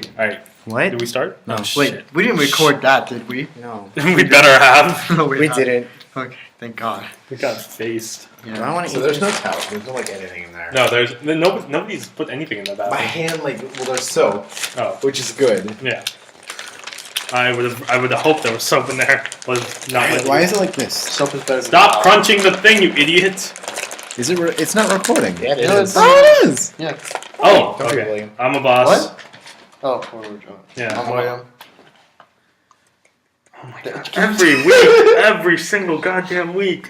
me. All right. What? Did we start? No. Oh, Wait, shit. we didn't record that, did we? No. We better have. No, We not. didn't. Okay, thank God. We got faced. Do I want to So eat there's this? no towel. There's no like anything in there. No, nobody's put anything in the My bathroom. hand, there's soap, Oh, which is good. yeah. I would have hoped there was soap in there. Was not. Why is it like this? Soap is better than Stop towel. crunching the thing, you idiot! Is it? It's not recording. Yeah, it No, is. it's- Oh, it is. Yeah. Oh, Don't be okay. William. I'm a boss. What? Oh, forward. Yeah. I'm William. Oh my god. Every week, every single goddamn week.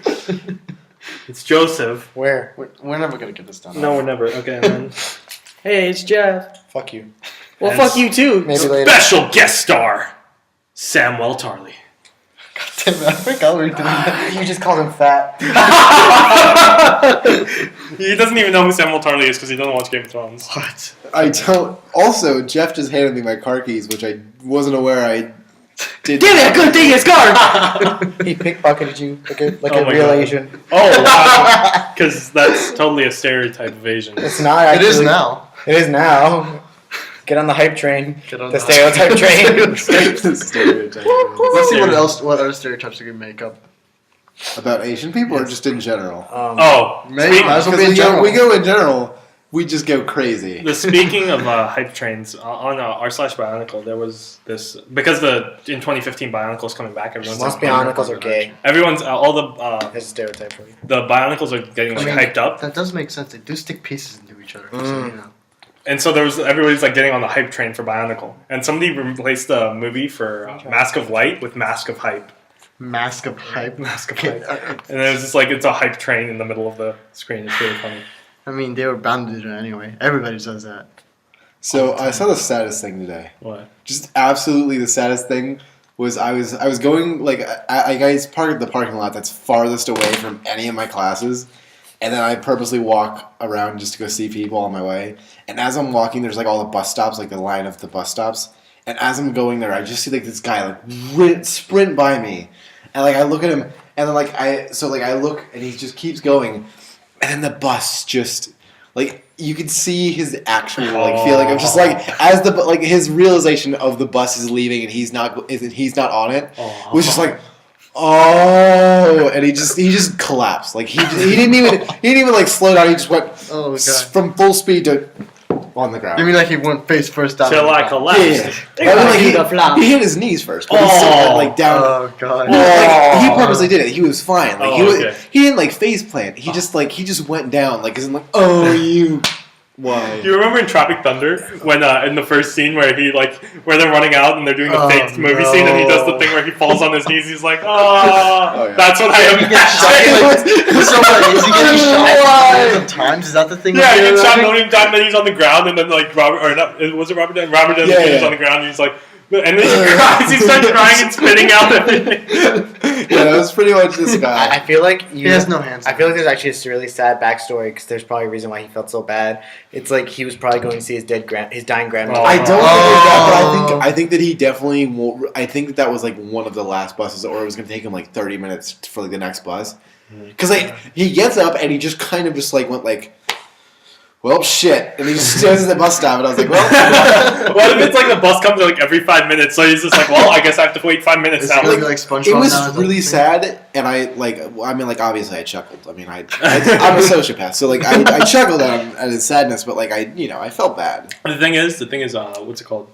It's Joseph. Where? We're never gonna get this done. No, we're never. Okay, and then. Hey, it's Jeff. Fuck you. Well, And fuck you too. Maybe later. Special guest star, Samuel Tarley. Damn it, I forgot we were doing that. You just called him fat. He doesn't even know who Samuel Tarley is because he doesn't watch Game of Thrones. What? I don't. Also, Jeff just handed me my car keys, which I wasn't aware I did. Give me a good thing, his car. He pickpocketed you like Oh a my real God. Asian. Oh, because that's totally a stereotype of Asian. It's not. It Actually. is now. It is now. Get on the hype train. Get on The the- stereotype train. Stereotype. Let's see what other stereotypes we can make up. About Asian people or just in general? Oh, Maybe speak- might as well be Because in general. we go in general, we just go crazy. speaking of hype trains, on r/Bionicle, there was this because in 2015 Bionicle's coming back. Everyone's Most Bionicles are gay. Everyone's all the There's a stereotype for you. Bionicles are getting like hyped up, That does make sense. They do stick pieces into each other. So, Mm. you know. and so everybody's like getting on the hype train for Bionicle, and somebody replaced the movie for Mask of Light with Mask of Hype. Mask of hype. Mask of Okay, Hype. And it was just like it's a hype train in the middle of the screen. It's really funny. I mean, they were bound to do it anyway. Everybody does that. So I saw the saddest thing today. What? Just absolutely the saddest thing was I was going like I guys parked at the parking lot that's farthest away from any of my classes, and then I purposely walk around just to go see people on my way. And as I'm walking, there's like all the bus stops, like the line of the bus stops. And as I'm going there, I just see like this guy like sprint by me, and like I look at him, and then like I look, and he just keeps going, and then the bus just like you could see his actual like feeling of just like as the like his realization of the bus is leaving and he's not on it was just like oh, and he just collapsed like he didn't even like slow down. He just went Oh, God. from full speed to on the ground. You mean like he went face first down? Till I Yeah. collapsed. I mean, like, he hit his knees first, but he still went like down. Oh, God. Like, he purposely did it. He was fine. Like Okay. he didn't like face plant. He just went down. Like isn't like oh you why. Do you remember in Tropic Thunder when in the first scene where where they're running out and they're doing the Oh, fake movie no. scene and he does the thing where he falls on his knees? He's like, Oh, yeah. that's what I imagine. So what, is he getting shot Why? millions of times? Is that the thing? Yeah, he you're gets shot a laughing? million times, and then he's on the ground, and then like was it Robert Downey? Robert Downey Yeah, Jr. is yeah. on the ground, and he's like, and then he cries. He starts crying and spitting out everything. Yeah, that was pretty much this I guy. feel like He has no hands. I feel like there's actually a really sad backstory because there's probably a reason why he felt so bad. It's like he was probably going to see his dying grandmother. I don't think it was that, but Oh. I think that he definitely. I think that was like one of the last buses, or it was going to take him like 30 minutes for like the next bus. Because like he gets up and he just kind of just like went like, well shit, and he just stands at the bus stop, and I was like, well. What if it's like the bus comes like every 5 minutes? So he's just like, well, I guess I have to wait 5 minutes Is now. he gonna be like SpongeBob It now or was something? really sad, and I mean, obviously I chuckled. I mean, I'm a sociopath, so like I chuckled at his sadness, but like I felt bad. The thing is, what's it called?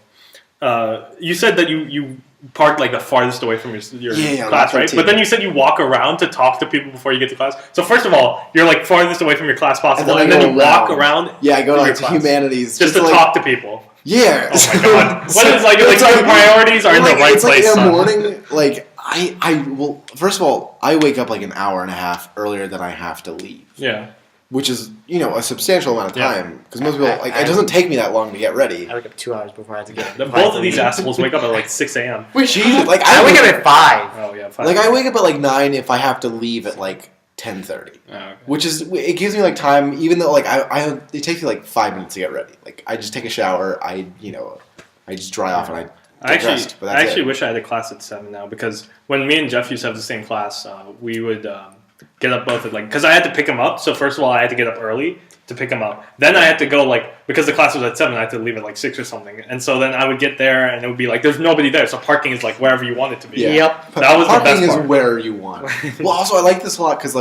You said that you parked like the farthest away from your Yeah, class, like right? 13. But then you said you walk around to talk to people before you get to class. So first of all, you're like farthest away from your class possible, and I then go you walk around. Yeah, I go to like your to class. humanities just to like, talk to people. Yeah. Oh my god! What is like it's your priorities are in the right it's place? Like in the son. morning, like I will. First of all, I wake up like an hour and a half earlier than I have to leave, Yeah. which is a substantial amount of Yeah. time because most people like it doesn't take me that long to get ready. I wake up 2 hours before I have to get. Both of these assholes wake up at like 6 a.m. Jesus, like I wake up at 5. Oh yeah. Fine. like I wake up at like 9 if I have to leave at like 10:30. Oh, okay. Which is it gives me like time, even though like I it takes me like 5 minutes to get ready. Like I just take a shower, I just dry off and I get dressed. But I that's actually it. wish I had a class at 7 now because when me and Jeff used to have the same class, we would get up both at like because I had to pick him up. So first of all, I had to get up early, to pick him up. Then I had to go because the class was at 7, I had to leave at 6 or something. And so then I would get there and it would be there's nobody there. So parking is wherever you want it to be. Yeah. Yep. That was the Parking best is part. where you want. Well, also I like this a lot because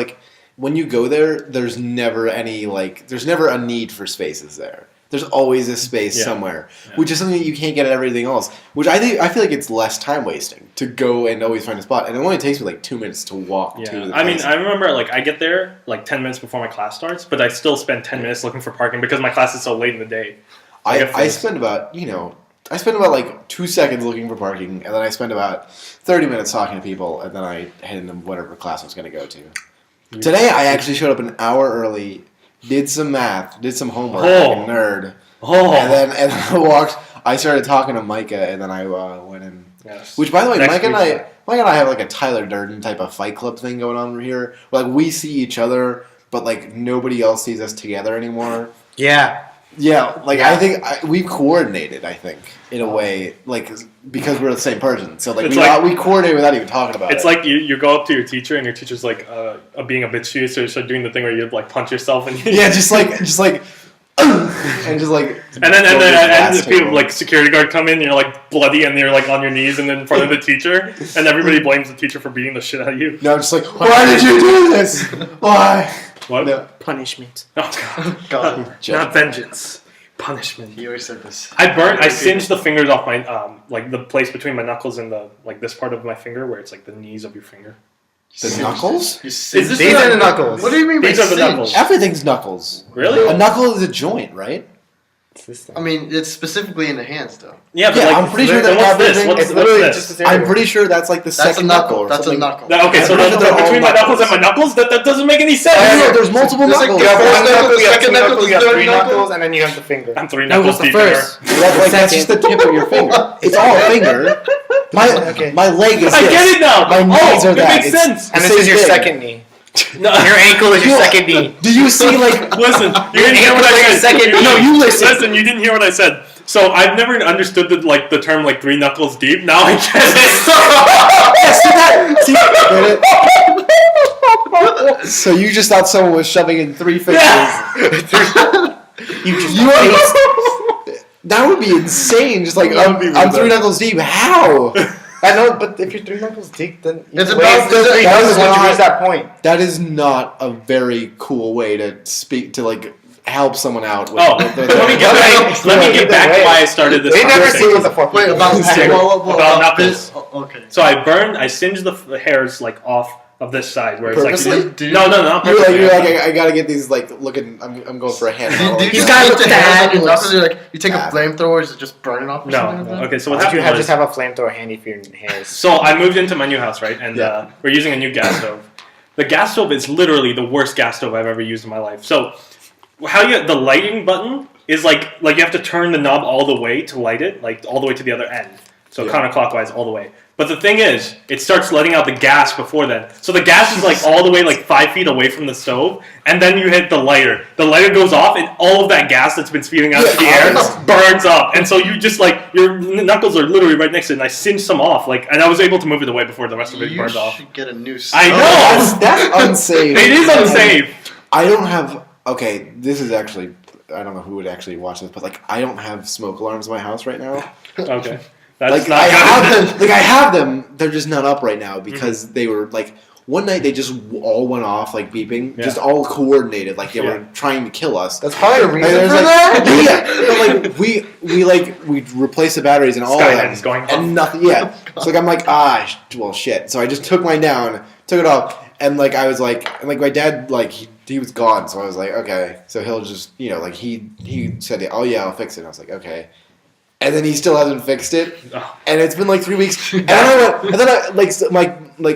when you go there, there's never any there's never a need for spaces there. There's always a space somewhere, which is something that you can't get at everything else. Which I feel like it's less time wasting to go and always find a spot, and it only takes me 2 minutes to walk to the place. I mean, I remember I get there 10 minutes before my class starts, but I still spend 10 minutes looking for parking because my class is so late in the day. I spend about 2 seconds looking for parking, and then I spend about 30 minutes talking to people, and then I head into whatever class I was going to go to. Today, I actually showed up an hour early, did some math, did some homework, like a nerd, and then I started talking to Micah, and then I went in. Yes. Which, by the way, Next Micah and week, I have a Tyler Durden type of Fight Club thing going on over here. We see each other, but nobody else sees us together anymore. Yeah. Yeah, I think we've coordinated. I think in a way, because we're the same person. So we coordinate without even talking about it. It's you go up to your teacher and your teacher's being a bitch to you, so you start doing the thing where you punch yourself and yeah, just and just and then people security guard come in, and you're bloody and you're on your knees and then in front of the teacher, and everybody blames the teacher for beating the shit out of you. No, I'm just why did you do this? Why? What? No. Punishment. Oh God. Not vengeance. Punishment. He always said this. I singed the fingers off my the place between my knuckles and the this part of my finger where it's the knees of your finger. The knuckles? Is this These are the knuckles. What do you mean by These are the cinch? knuckles. Everything's knuckles. Really? A knuckle is a joint, right? It's this thing. I mean, it's specifically in the hands, though. Yeah, but Yeah, I'm pretty sure then that what's this? everything- What's, It's literally what's just this? a I'm pretty sure that's the That's second a knuckle. or That's a something. knuckle. Okay, so I'm pretty sure they're all between my knuckles and my knuckles. knuckles, that doesn't make any sense. No, there's multiple There's knuckles. You have First one knuckle, knuckle, you have second two knuckle, knuckles, you have third three knuckle. knuckles, and then you have the finger. I'm 3 That knuckles was the deep in there. first. That's just the tip of your finger. It's all a finger. Okay. My leg is I this. get it now. My knees are it that. makes It's- sense. And the this is same your thing. second knee. No. Your ankle is your second knee. Do you see Listen, you didn't hear ankle what I is your said. second No, knee. you listen. You didn't hear what I said. So I've never understood the term 3 knuckles deep. Now I get it. Get it? So you just thought someone was shoving in 3 fingers. You just You are, that would be insane. Just That would be I'm really 3 bad. knuckles deep. How? I know, but if you're 3 knuckles deep, then It's you about- wait till 3 that knuckles is when you not- reach that point. That is not a very cool way to speak to help someone out. With, Oh, with let me get back to why I started this. They never see conversation. what the fuck. Wait, about About about knuckles. this. Oh, okay. So I singed the hairs off of this side where it's Purposely? Do you- no, not You're purposely. I gotta get these looking. I'm going for a hand. Do you He's just got put the hairs on your fabulous- knuckles? You take a Yeah. flamethrower to just burn it off or something like No. that? Okay, so what Why don't you happened just was, have a flamethrower handy for your hairs? so I moved into my new house, right? And Yeah. we're using a new gas stove. The gas stove is literally the worst gas stove I've ever used in my life. So how the lighting button is like you have to turn the knob all the way to light it, all the way to the other end. So Yeah. counterclockwise all the way. But the thing is, it starts letting out the gas before then. So the gas is all the way 5 feet away from the stove, and then you hit the lighter. The lighter goes off, and all of that gas that's been speeding out to the air burns up. And so you just your knuckles are literally right next to it. And I singed some off, and I was able to move it away before the rest of it You burned off. should get a new I stove. know. That's unsafe. It is unsafe. I don't have. Okay, this is actually. I don't know who would actually watch this, but I don't have smoke alarms in my house right now. Okay, that's not I good. have them. I have them. They're just not up right now because they were one night they just all went off beeping, Yeah. just all coordinated, they Yeah. were trying to kill us. That's probably a And reason there's for that. yeah, but we replaced the batteries and all Skynet of them, is going off. and nothing. Yeah, so I'm well shit. So I just took mine down, took it off, and I was and my dad he was gone, so I was okay. So he'll just he said, oh yeah, I'll fix it. And I was okay. And then he still hasn't fixed it, Oh. and it's been 3 weeks. And then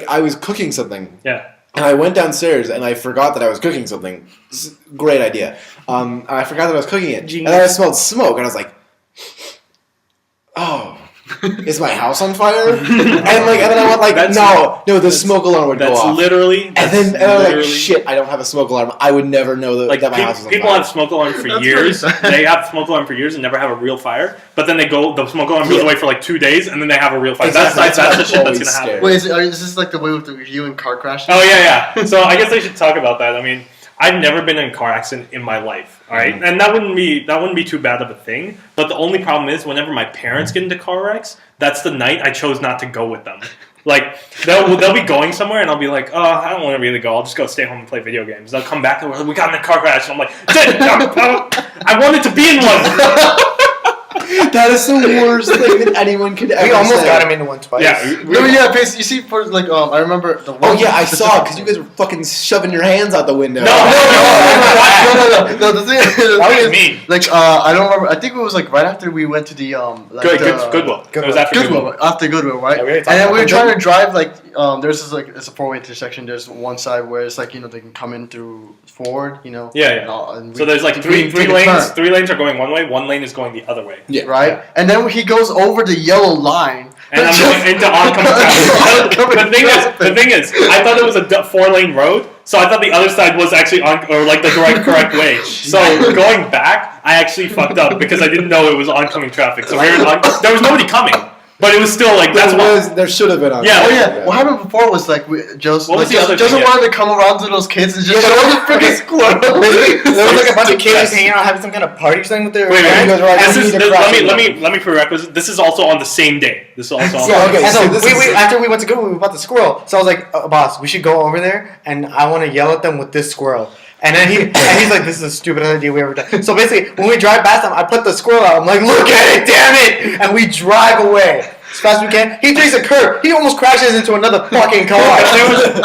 I was cooking something. Yeah. And I went downstairs and I forgot that I was cooking something. Great idea. I forgot that I was cooking it. Genius. And then I smelled smoke and I was like, oh, is my house on fire? and then I went no, the smoke alarm would go That's off. literally. And then I was shit, I don't have a smoke alarm. I would never know that my house is on people fire. have smoke alarm for That's years. pretty sad. They have smoke alarm for years and never have a real fire. But then the smoke alarm goes away for 2 days, and then they have a real fire. Exactly. That's the That's shit that's always gonna happen. scary. Wait, is this the way with you in car crashes? Oh yeah. So I guess I should talk about that. I mean, I've never been in a car accident in my life. All right? And that wouldn't be too bad of a thing. But the only problem is whenever my parents get into car wrecks, that's the night I chose not to go with them. Like they'll be going somewhere and I'll be like, oh, I don't want to really go. I'll just go stay home and play video games. They'll come back and we got in a car crash. And I'm like, I wanted to be in one. That is the worst thing that anyone could ever We almost say. got him into one twice. Yeah, No, yeah, basically, you see, for like, I remember the one. Oh yeah, I saw because you guys were fucking shoving your hands out the window. No. The thing That was is, me. like, I don't remember. I think it was like right after we went to the Goodwill. It was after Goodwill. After Goodwill, right? Yeah, we already And talked then we were about trying to drive like there's this like it's a 4-way intersection. There's one side where it's like they can come in through forward, Yeah. And So there's like three take a lanes. turn. 3 lanes are going one way. 1 lane is going the other way. Yeah. Right, and then he goes over the yellow line. And I'm going into oncoming traffic. The thing is, I thought it was a 4-lane road, so I thought the other side was actually the correct way. So going back, I actually fucked up because I didn't know it was oncoming traffic. So there was nobody coming, but it was still like that's why. There should have been on. Yeah. Oh yeah, what happened before was like Joseph. What was Like, the other Joseph thing, yeah? wanted to come around to those kids and just Yeah, show them the freaking squirrel. There was like a bunch of kids Yes. hanging out having some kind of party thing with their Wait, friends. guys were like, this "We is, need to crash let me prerequisite. This is also on the same day. This is also on Yeah, okay, and so so this we, is- after we went to go, we bought the squirrel. So I was like, boss, we should go over there, and I want to yell at them with this squirrel. And then he's like, this is the stupidest idea we ever done. So basically, when we drive past them, I put the squirrel out. I'm like, look at it, damn it! And we drive away as fast as we can. He takes a curve. He almost crashes into another fucking car.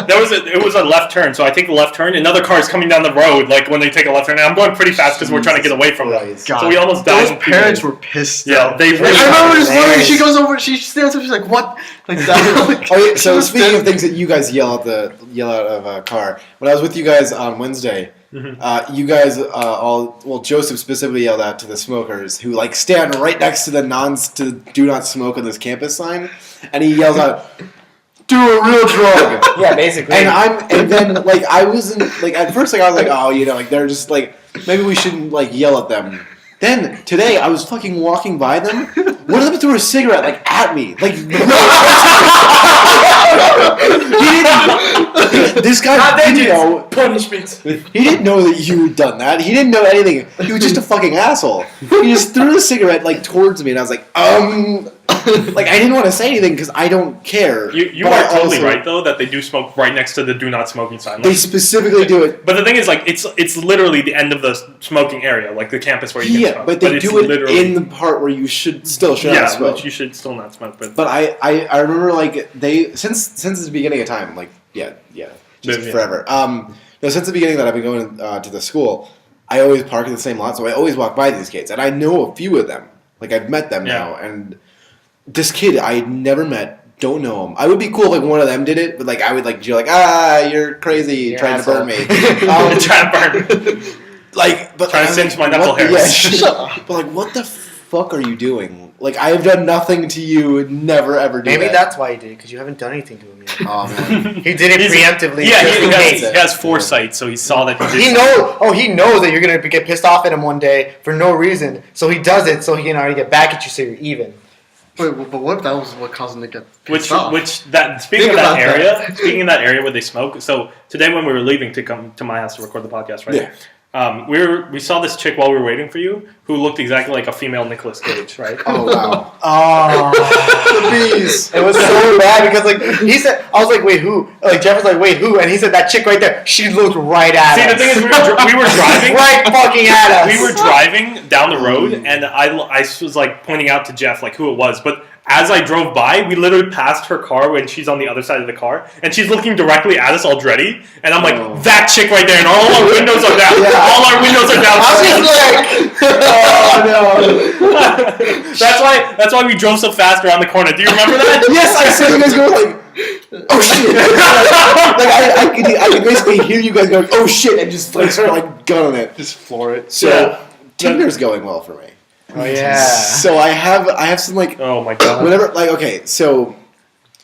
It was a left turn, so I take the left turn. Another car is coming down the road, like when they take a left turn. And I'm going pretty fast because we're trying to get away from them. Christ. So we almost died. Those in 2 parents days. were pissed. Yeah, though. they really I remember this morning. hilarious. She goes over. She stands up. She's like, "What?" Like that. Like, Oh, yeah, she so was speaking pissed. of things that you guys yell out of a car, when I was with you guys on Wednesday, you guys Joseph specifically yelled out to the smokers who like stand right next to the do not smoke on this campus sign, and he yells out, "Do a real drug." Yeah, basically. And then like I wasn't like at first like I was like, oh, like they're just like maybe we shouldn't like yell at them. Then today I was fucking walking by them. One of them threw a cigarette like at me. Like this guy didn't know punishment. he didn't know that you had done that. He didn't know anything. He was just a fucking asshole. He just threw the cigarette like towards me, and I was like, like I didn't want to say anything because I don't care. You But are I totally also- right though that they do smoke right next to the do not smoking sign. They Like, specifically do it. but the thing is, like, it's literally the end of the smoking area, like the campus where you can Yeah, smoke. but they it's do it literally- in the part where you should not yeah, smoke. but you should still not smoke. But But I remember like they since the beginning of time, like just Yeah. forever. No, since the beginning that I've been going to the school, I always park in the same lot, so I always walk by these kids, and I know a few of them. Like I've met them Yeah. now, and this kid I had never met, don't know him. I would be cool if like one of them did it, but like I would like you're like you're crazy, You're trying to burn me. I'm trying to burn. Like, but Trying to I was cinch my like, knuckle what- hairs. Yeah, shut up. But like, what the fuck are you doing? Like, I have done nothing to you. Never ever do Maybe that. that's why he did it, because you haven't done anything to him yet. Oh man. He did it He's- preemptively. Yeah, just he in case. has foresight, so he saw that he did. He knows. Oh, he knows that you're gonna get pissed off at him one day for no reason. So he does it so he can already get back at you, so you're even. Wait, but what if that was what caused him to get pissed Which off? speaking Think of that about area, that. speaking of that area where they smoke. So today when we were leaving to come to my house to record the podcast, right? Yeah. We saw this chick while we were waiting for you who looked exactly like a female Nicolas Cage, right? Oh wow. Oh. The bees. It was so bad because like he said, I was like, wait, who? Like Jeff was like, wait, who? And he said that chick right there. She looked right at See, us. the thing is, we were driving. right fucking at us. We were driving down the road, and I was like pointing out to Jeff like who it was, but as I drove by, we literally passed her car when she's on the other side of the car, and she's looking directly at us already, and I'm like, that chick right there, and all our windows are down. Yeah. All our windows are down. I was just like, oh That's why we drove so fast around the corner. Do you remember that? Yes, I saw you guys go like, oh shit. Like I could basically hear you guys going, oh shit, and just like start like gunning it. Just floor it. So Yeah. Tinder's going well for me. no. Oh yeah. So I have some like Oh my god. whenever like okay, so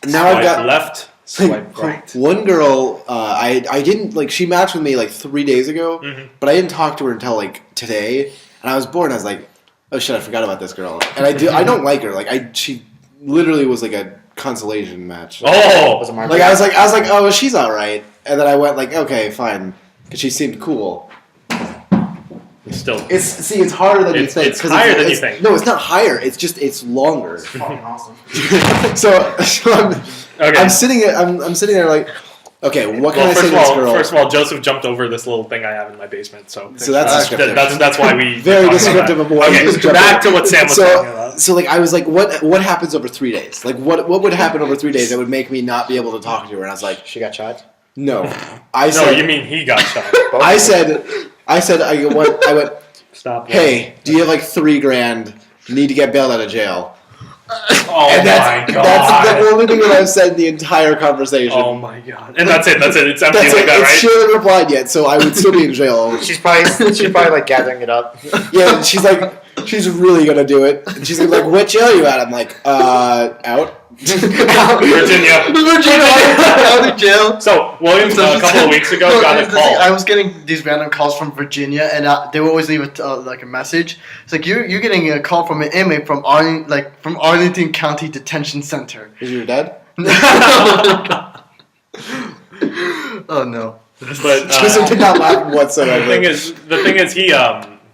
now I've Swipe got left, swipe right. one girl. I didn't like she matched with me like 3 days ago, Mhm. but I didn't talk to her until like today, and I was bored. And I was like, oh shit, I forgot about this girl, and I don't like her. Like she literally was like a consolation match. Oh, Was it Mark? Like I was like, oh, she's all right, and then I went like, okay, fine. because she seemed cool. Still. It's harder than you It's- think. it's 'cause higher than you think. No, it's not higher. It's longer. Fucking awesome. so Okay. I'm sitting there like, okay, what can Well, I say to this girl? first of all, Joseph jumped over this little thing I have in my basement, so So that's descriptive. that's why we Very talked about descriptive that. of what Okay, you just jumped back over. to what Sam was talking about. So like I was like, what happens over 3 days? Like what would happen over 3 days that would make me not be able to talk to her? And I was like, She got shot. no. I No, said you mean he got shot? I went. Stop. Hey, do you have like $3,000? Need to get bailed out of jail. Oh And my god. that's the only thing that I've said in the entire conversation. Oh my god. And that's it. It's empty That's like it. that, And right? she hasn't replied yet, so I would still be in jail. She's probably like gathering it up. Yeah, and she's like, she's really gonna do it. And she's like, what jail are you at? I'm like, out. Virginia. Out of jail. So, William, a couple of weeks ago, No, got a here's the thing, call. I was getting these random calls from Virginia, and they would always leave like a message. It's like you're getting a call from an inmate from Arlington County Detention Center. Is your dad? Oh no. But Joseph did not laugh the whatsoever. thing is,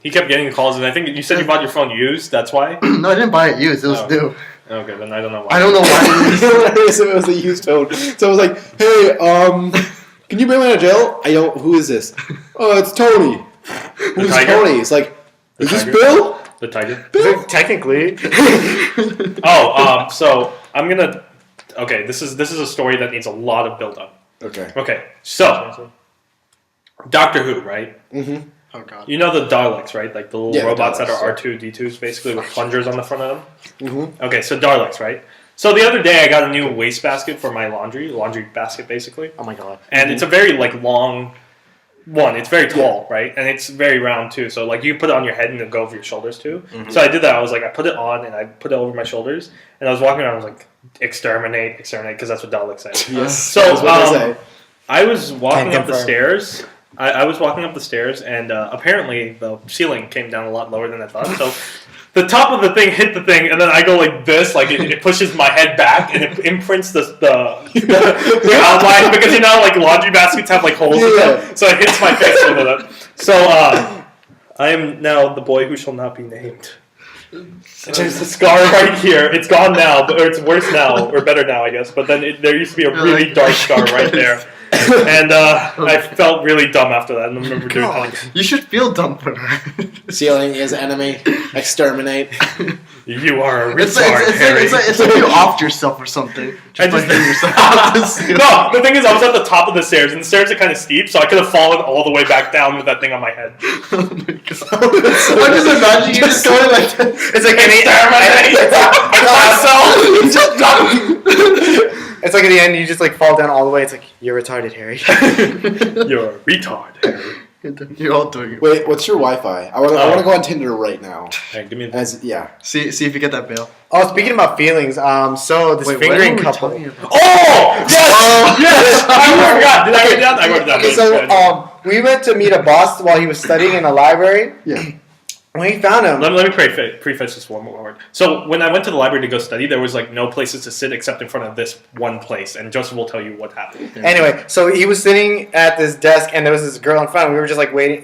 he kept getting calls, and I think you said you bought your phone used. That's why. No, I didn't buy it used. It was Oh. new. Okay, then I don't know why. I don't know why. So it was a used phone. So I was like, hey, can you bring me out of jail? I don't. Who is this? Oh, it's Tony. Who's tiger? Tony? It's like, is this tiger? Bill? The tiger. Technically. So I'm gonna. Okay, this is a story that needs a lot of build up. Okay. Okay, so Doctor Who, right? Mm-hmm. Oh god. You know the Daleks, right? Like the little Yeah, the robots that Daleks, are R2D2s, basically with plungers on the front of them. Mm-hmm. Okay, so Daleks, right? So the other day I got a new wastebasket for my laundry basket basically, Oh my god. and it's a very like long one. It's very tall, right? And it's very round too. So like you can put it on your head and it'll go over your shoulders too. So I did that. I was like, I put it on and I put it over my shoulders, and I was walking around. I was like, exterminate, because that's what Daleks say. Yes. So that's what they say. I was walking Can't up the confirm. stairs. I was walking up the stairs, and apparently the ceiling came down a lot lower than I thought. So the top of the thing hit the thing, and then I go like this, like it pushes my head back, and it imprints the outline, because you know, like laundry baskets have like holes in them, so it hits my face with it. So I am now the boy who shall not be named. There's a scar right here. It's gone now, or it's worse now, or better now, I guess. But then there used to be a really dark scar right there, and I felt really dumb after that. And I remember doing God, that. you should feel dumb for her. Ceiling is enemy. Exterminate. You are a It's retard, Harry. like you offed yourself or something. I Just by just- hitting yourself off the ceiling. No, the thing is, I was at the top of the stairs, and the stairs are kind of steep, so I could have fallen all the way back down with that thing on my head. Oh my god. I'm just imagining you just going like this. It's like It's like at the end you just like fall down all the way. It's like you're retarded, Harry. You're a retard, Harry. You're all doing it. Wait, what's your Wi-Fi? I want to go on Tinder right now. Hey, give me See if you get that bail. Oh, speaking about feelings, so this Wait, fingering what are we couple. talking about? Oh! Yes! Yes! I forgot. Did I write it down? I wrote it down. Okay, so we went to meet a boss while he was studying in a library. Yeah. When we found him, Let me preface this one more word. So when I went to the library to go study, there was like no places to sit except in front of this one place, and Joseph will tell you what happened. anyway, so he was sitting at this desk, and there was this girl in front. We were just like waiting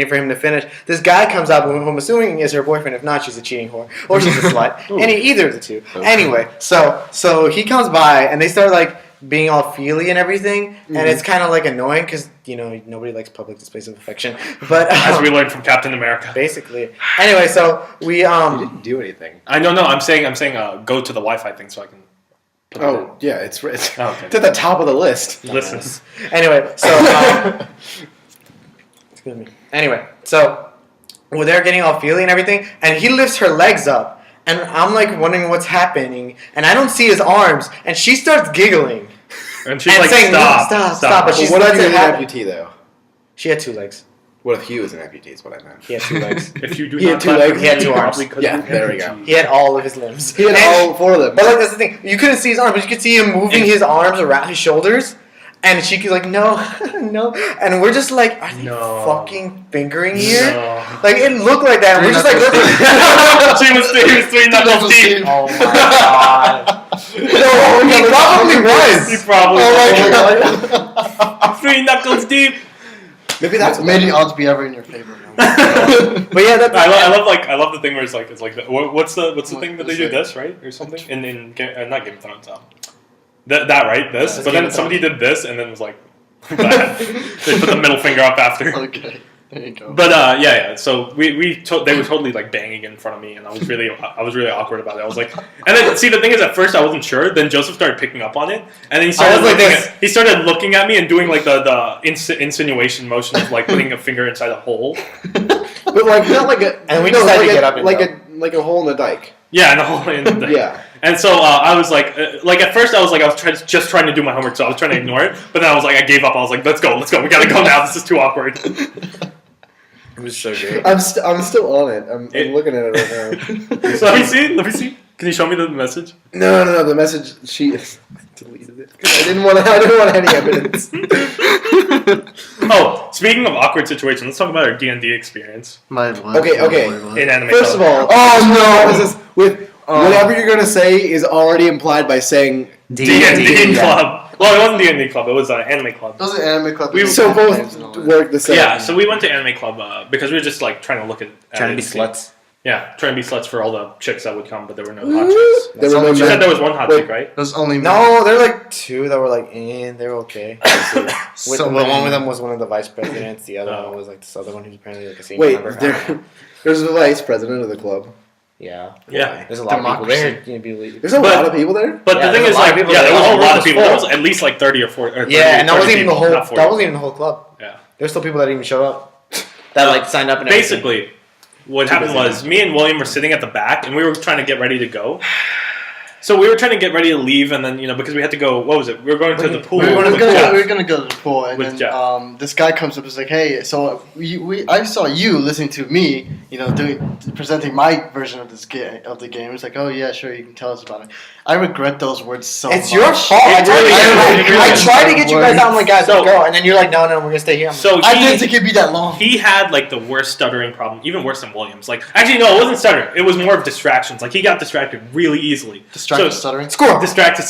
for him to finish. This guy comes up, who I'm assuming is her boyfriend. If not, she's a cheating whore, or she's a slut. Either of the two. Anyway, so he comes by, and they start like being all feely and everything, and it's kind of like annoying because nobody likes public displays of affection. But As we learned from Captain America. basically, anyway, so we You didn't do anything. I don't know. I'm saying go to the Wi-Fi thing so I can. Put Oh, yeah, it's Oh, okay. at the top of the list. Listen. Anyway, so excuse me. Anyway, so they're getting all feely and everything, and he lifts her legs up, and I'm like wondering what's happening, and I don't see his arms, and she starts giggling. And she's And like, saying, stop, "No, stop," but But she's what if lets you it were an happen. amputee, though? She had 2 legs. What if he was an amputee is what I meant. He had 2 legs. If you do He had not 2 clap legs, for he had me, 2 you arms. probably could Yeah, be there we amputee. He had all of his limbs. He had And- all 4 of them. But like that's the thing, you couldn't see his arms, but you could see him moving his arms around his shoulders, and she could like no, no, and we're just like, are they No. fucking fingering here? No. Like it looked like that. And we're just like, listen. He was 3 knuckles deep. Oh my god. No, he probably was. He probably Oh was. my god. 3 knuckles deep. Maybe that's what May that the odds be ever in your favor. But yeah, that's I love the thing where it's like what's the thing that they do It's this right or something in not Game of Thrones that right this it's but Game then of somebody did this and then it was like that. They put the middle finger up after. Okay, there you go. But yeah. So they were totally like banging in front of me, and I was really awkward about it. I was like, and then see the thing is, at first I wasn't sure. Then Joseph started picking up on it, and then he started was like this. he started looking at me and doing like the insinuation motion of like putting a finger inside a hole. But like not like a And we no, decided like to a, get up and like go. like a hole in the dike. Yeah, and a hole in the Yeah. And so I was like at first I was just trying to do my homework, so I was trying to ignore it. But then I was like, I gave up. I was like, let's go, we gotta go now. This is too awkward. it was so great. I'm still on it. I'm looking at it right now. So let me see. Can you show me the message? No. The message she deleted it. I didn't want any evidence. Oh, speaking of awkward situations, let's talk about our D&D experience Okay. in Anime First of Club. all, oh no, with whatever you're gonna say is already implied by saying D&D Club. Well, it wasn't D&D Club. It was Anime Club. Those are anime club. So both work the same. Yeah, so we went to Anime Club because we were just like trying to look at Trying to be it. sluts. Yeah, trying to be sluts for all the chicks that would come, but there were no hot chicks. There were no You said men. there was one hot Wait. chick, right? There's only No, there were like two that were like, they were okay. So One many. of them was one of the vice presidents. The other one was like this other one who's apparently like a senior Wait, member. I don't know. there's the vice president of the club. Yeah. Yeah. There's a lot Democracy. of people there. There's a But- lot of people there. But Yeah, the thing there's is, a lot of like, people yeah, there. there was The a whole lot room of was people. There full. was at least like 30 or 40. Or 30, Yeah, and that 30 wasn't even the people, whole. not 40. That wasn't even the whole club. Yeah. There's still people that didn't even show up. That like signed up and everything. Basically, what happened was me and William were sitting at the back, and we were trying to get ready to go. So we were trying to get ready to leave, and then because we had to go. What was it? We were going to the pool. We were with gonna Jeff. go to the pool, and With then Jeff. this guy comes up and is like, "Hey, so I saw you listening to me, presenting my version of the game. It's like, oh yeah, sure, you can tell us about it. I regret those words so much. It's your fault. I tried to get you guys out. I'm like, guys, let's go. And then you're like, no, we're gonna stay here. I'm So I didn't think it'd be that long. he had like the worst stuttering problem, even worse than Williams. Like, actually, no, it wasn't stuttering. It was more of distractions. Like, he got distracted really easily. Distracted So- stuttering. Distracted.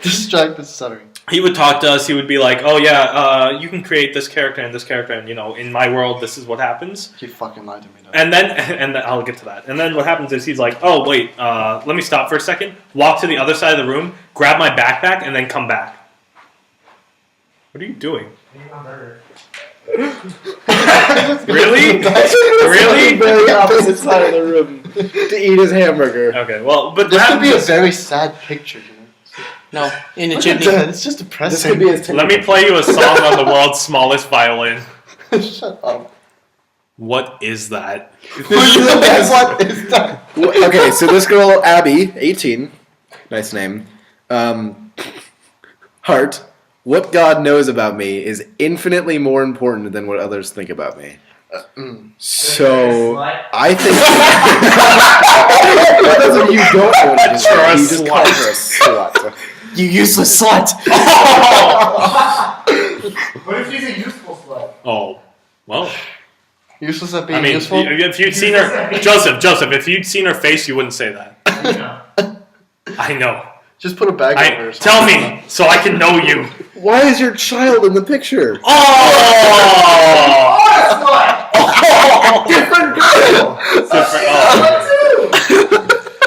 Distracted stuttering. He would talk to us. He would be like, "Oh yeah, you can create this character and this character, and in my world, this is what happens." He fucking lied to me. Though. And then I'll get to that. And then what happens is he's like, "Oh wait, let me stop for a second. Walk to the other side of the room, grab my backpack, and then come back." What are you doing? Really? Really? Very opposite side of the room to eat his hamburger. Okay, well, but This what could be a happens is- very sad picture. No, in the Look chimney. at that, it's just depressing. This could be his. let me play you a song on the world's smallest violin. Shut up. What is that? What is that? Okay, so this girl Abby, 18, nice name. Heart. What God knows about me is infinitely more important than what others think about me. So I think that doesn't. You don't know what it is. You're a You just call her a slut. You useless slut. What if she's a useful slut? Oh, well. Useless at being I mean, useful. if you'd seen her, Joseph, if you'd seen her face, you wouldn't say that. I know. Just put a bag over her. Tell me, so I can know you. Why is your child in the picture? Oh! Different girl.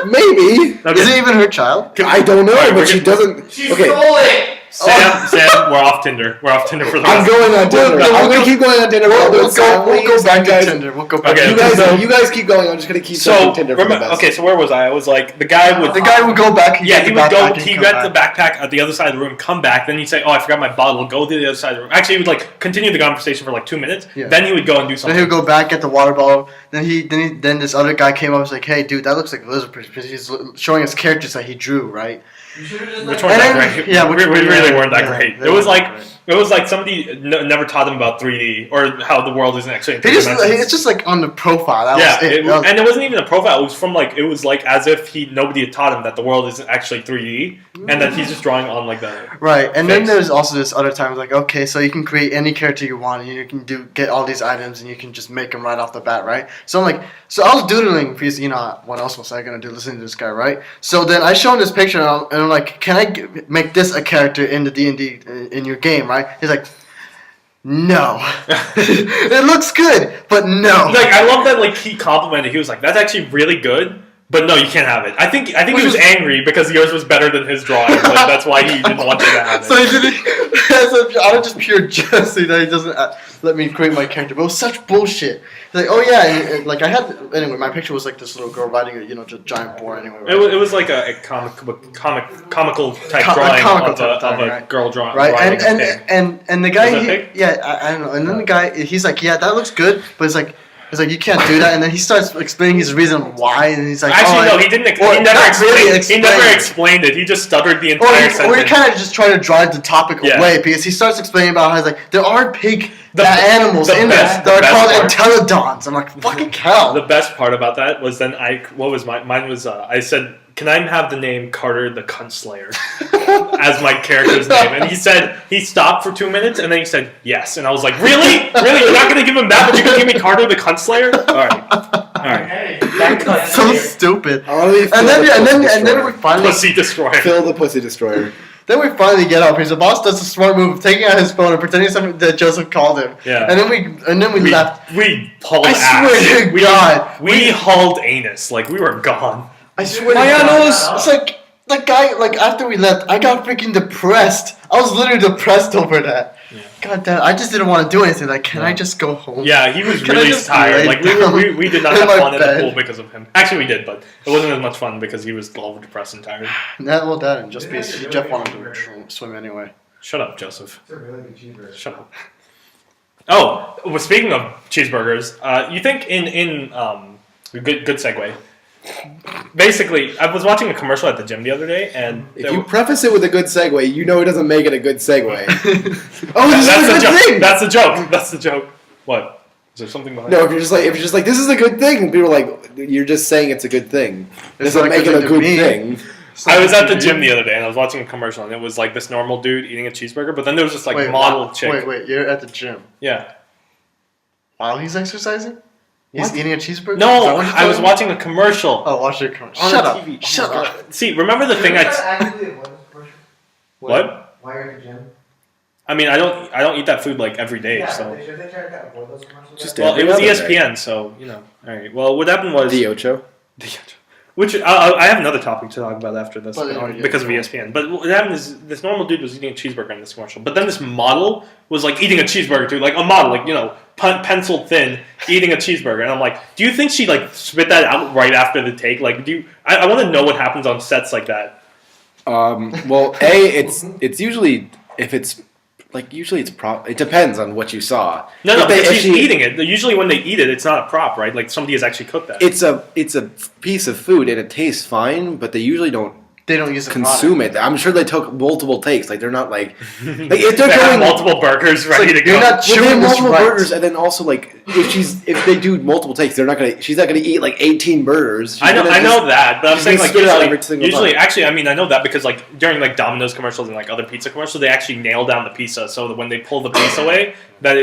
Maybe. Okay. Is it even her child? I don't know, Alright, but we're she gonna- doesn't. Okay, Sam, we're off Tinder. We're off Tinder for the I'm rest. going on Tinder. We'll I'm go- gonna keep going on Tinder. We'll go back You to guys, Tinder. We'll go back Okay. to Tinder. you guys keep going. I'm just gonna keep So, searching Tinder for the best. okay, so where was I? I was like, the guy would. The guy would go back. Yeah, he would go. He got the back. backpack at the other side of the room, come back. Then he'd say, "Oh, I forgot my bottle." Go to the other side of the room. Actually, he would like continue the conversation for like 2 minutes. Yeah. Then he would go and do Then something. he would go back, get the water bottle. Then this other guy came up and was like, "Hey, dude, that looks like Elizabeth." Because he's showing us characters that he drew, right? Which weren't And that then- great. yeah, we which- really weren't that yeah, great. they It was weren't like great. it was like somebody never taught them about 3D or how the world isn't actually in He 3 just, dimensions. it's just like on the profile. That Yeah, was it. That was- and it wasn't even a profile. It was from like as if nobody had taught him that the world isn't actually 3D, and that he's just drawing on like the. Right, and then Face. there's also this other time like, okay, so you can create any character you want, and you can get all these items, and you can just make them right off the bat, right? So I'm like, so I was doodling because what else was I gonna do listening to this guy, right? So then I show him this picture, and I'm like, can I make this a character in the D&D in your game, right? He's like, no. It looks good, but no. Like I love that. Like he complimented. He was like, "That's actually really good." But no, you can't have it. I think he was angry because yours was better than his drawing. Like, that's why he didn't want you to have it. So he didn't. Out of just pure jealousy that he doesn't let me create my character. But it was such bullshit. He's like, oh yeah, and, like I had anyway. My picture was like this little girl riding a giant boar. Anyway, right? It was like a comical type Com- drawing comical of type a drawing, right. girl drawing. Right, riding a and pig. and the guy, Was that pig? I don't know. And then the guy, he's like, yeah, that looks good, but it's like you can't do that. And then he starts explaining his reason why, and he's like, Actually, oh, no, he didn't. or He never not explained. really He never explained. explained it. He just stuttered the Or entire he sentence. kind of just trying to drive the topic Yeah. away because he starts explaining about how he's like there are pig The- animals the in best- there that the are best called entelodons. I'm like, fucking hell. The best part about that was then what was mine was I said, can I have the name Carter the Cunt Slayer as my character's name? And he stopped for 2 minutes and then he said yes, and I was like, really, you're not gonna give him that, but you're gonna give me Carter the Cunt Slayer? All right, Hey, that cunt. So stupid. I want to be And then we finally pussy destroyer. Phil the Pussy Destroyer. Then we finally get up. He's the boss does a smart move of taking out his phone and pretending something that Joseph called him. Yeah. And then we left. We hauled I ass. swear to God. We hauled anus. Like we were gone. I swear My to God. anus. It's like the guy, like after we left, I got freaking depressed. I was literally depressed over that. Yeah. God damn, I just didn't want to do anything. Like, can I just go home? Yeah, he was Can I really just tired. lay Like down we did not in have my fun at the bed? pool because of him. Actually, we did, but it wasn't as much fun because he was all depressed and tired. Well, that and just because Jeff wanted to swim anyway. Shut up, Joseph. It's a really good cheeseburger. Shut up. Oh, well, speaking of cheeseburgers, you think in good segue. Basically, I was watching a commercial at the gym the other day, and If you preface it with a good segue, you know it doesn't make it a good segue. Oh, that's this is a the good joke. thing. That's the joke. That's the joke. What? Is there something behind? No, if you're just like this is a good thing, and people are like, you're just saying it's a good thing. It It's doesn't not make good it a to good me. thing. I was at the gym the other day, and I was watching a commercial, and it was like this normal dude eating a cheeseburger, but then there was this like model chick. Wait, you're at the gym Yeah. while he's exercising? He's What? eating a cheeseburger? Is that No, what you're I was telling me? watching a commercial. Oh, watch your commercial. On Shut the up. TV. Shut Oh my up. God. See, remember the thing What? Why are you at the gym? I mean, I don't eat that food like every day, so. Should they try to avoid those commercials? Just Well, it every was other day. ESPN, so you know. All right. Well, what happened was The Ocho. which I have another topic to talk about after this But anyway, because of yeah. ESPN. But what happened is this normal dude was eating a cheeseburger in this commercial, but then this model was like eating a cheeseburger too, like a model, like pencil thin, eating a cheeseburger, and I'm like, do you think she like spit that out right after the take? Like, I want to know what happens on sets like that. Well, it's usually if it's like usually it's prop. It depends on what you saw. No, If they- because if she's she- eating it. Usually when they eat it, it's not a prop, right? Like somebody has actually cooked that. It's a piece of food and it tastes fine, but they usually don't They don't use the consume it. I'm sure they took multiple takes. Like they're not like if they're They have going multiple burgers ready to go. you're not Well, they chewing have this multiple right. burgers, and then also like if they do multiple takes, she's not gonna eat like 18 burgers. She's I know gonna know that, but I'm she's saying gonna like spit it out usually, every single time. actually, I mean, I know that because like during like Domino's commercials and like other pizza commercials, they actually nail down the pizza so that when they pull the piece away,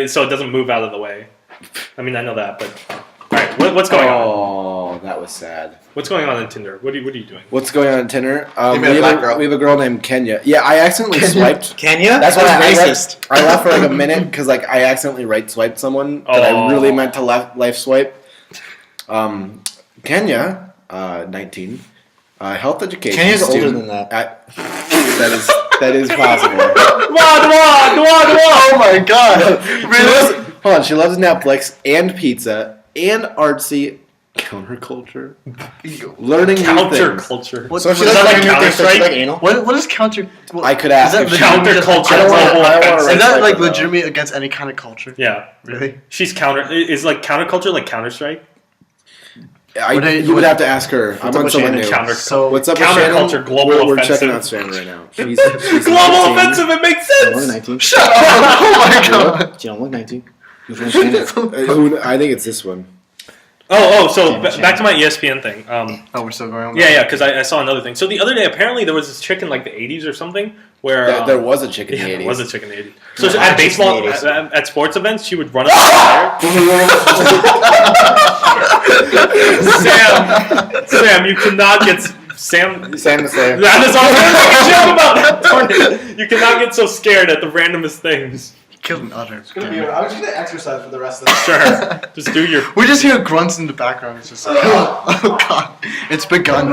so it doesn't move out of the way. I mean, I know that, but all right, what's going on? Oh, that was sad. What's going on in Tinder? What are you doing? What's going on in Tinder? You met a black girl. We have a girl named Kenya. Yeah, I accidentally swiped. Kenya? That's why That's I racist. I left for like a minute because like I accidentally right swiped someone that I really meant to life swipe. Kenya, 19, health education. Kenya's older student than that. that is possible. Oh my god! She Really? loves, hold on, she loves Netflix and pizza and artsy counterculture, learning new things. Counterculture. What, So what she Is is that doesn't like like new things, so she Counter-Strike? like anal? what is counter? What, I could ask Is if that she- Counterculture. I don't wanna- I don't wanna Is write Is that swipe like it, though. legitimately against any kind of culture? Yeah, Really? she's is like counterculture like Counter Strike. You would have to ask her. I'm up on with someone Shannon? new. Counter. So What's up with Counterculture, Shannon? global we're offensive. checking out Shannon right now. She's Global offensive. It makes sense. 19. shut up! Oh my god! You don't look 19. Which one's Kenya? I think it's this one. So back to my ESPN thing. Oh, we're still going on. Yeah, because I saw another thing. So the other day, apparently there was this chick in like the 80s or something where There was a chick in yeah, the there 80s. was a chick in the 80s. So No, at I just baseball, in the 80s. at sports events, she would run up the fire. Sam, you cannot get Sam. Sam the Slayer. That is all I'm joke about that. Darn it. You cannot get so scared at the randomest things. killed an udder. It's gonna be. I was gonna exercise for the rest of the Sure. Just do your. We just hear grunts in the background. It's just like, oh god, it's begun.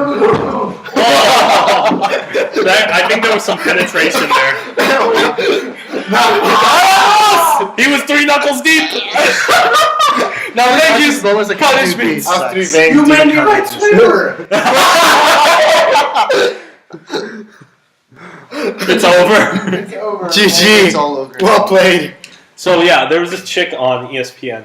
I think there was some penetration there. He was 3 knuckles deep. Now thank you. Moments like Punishment. sex. 3 veins. You made me right swimmer. It's over. It's over. GG. It's all over. Well played. So yeah, there was this chick on ESPN.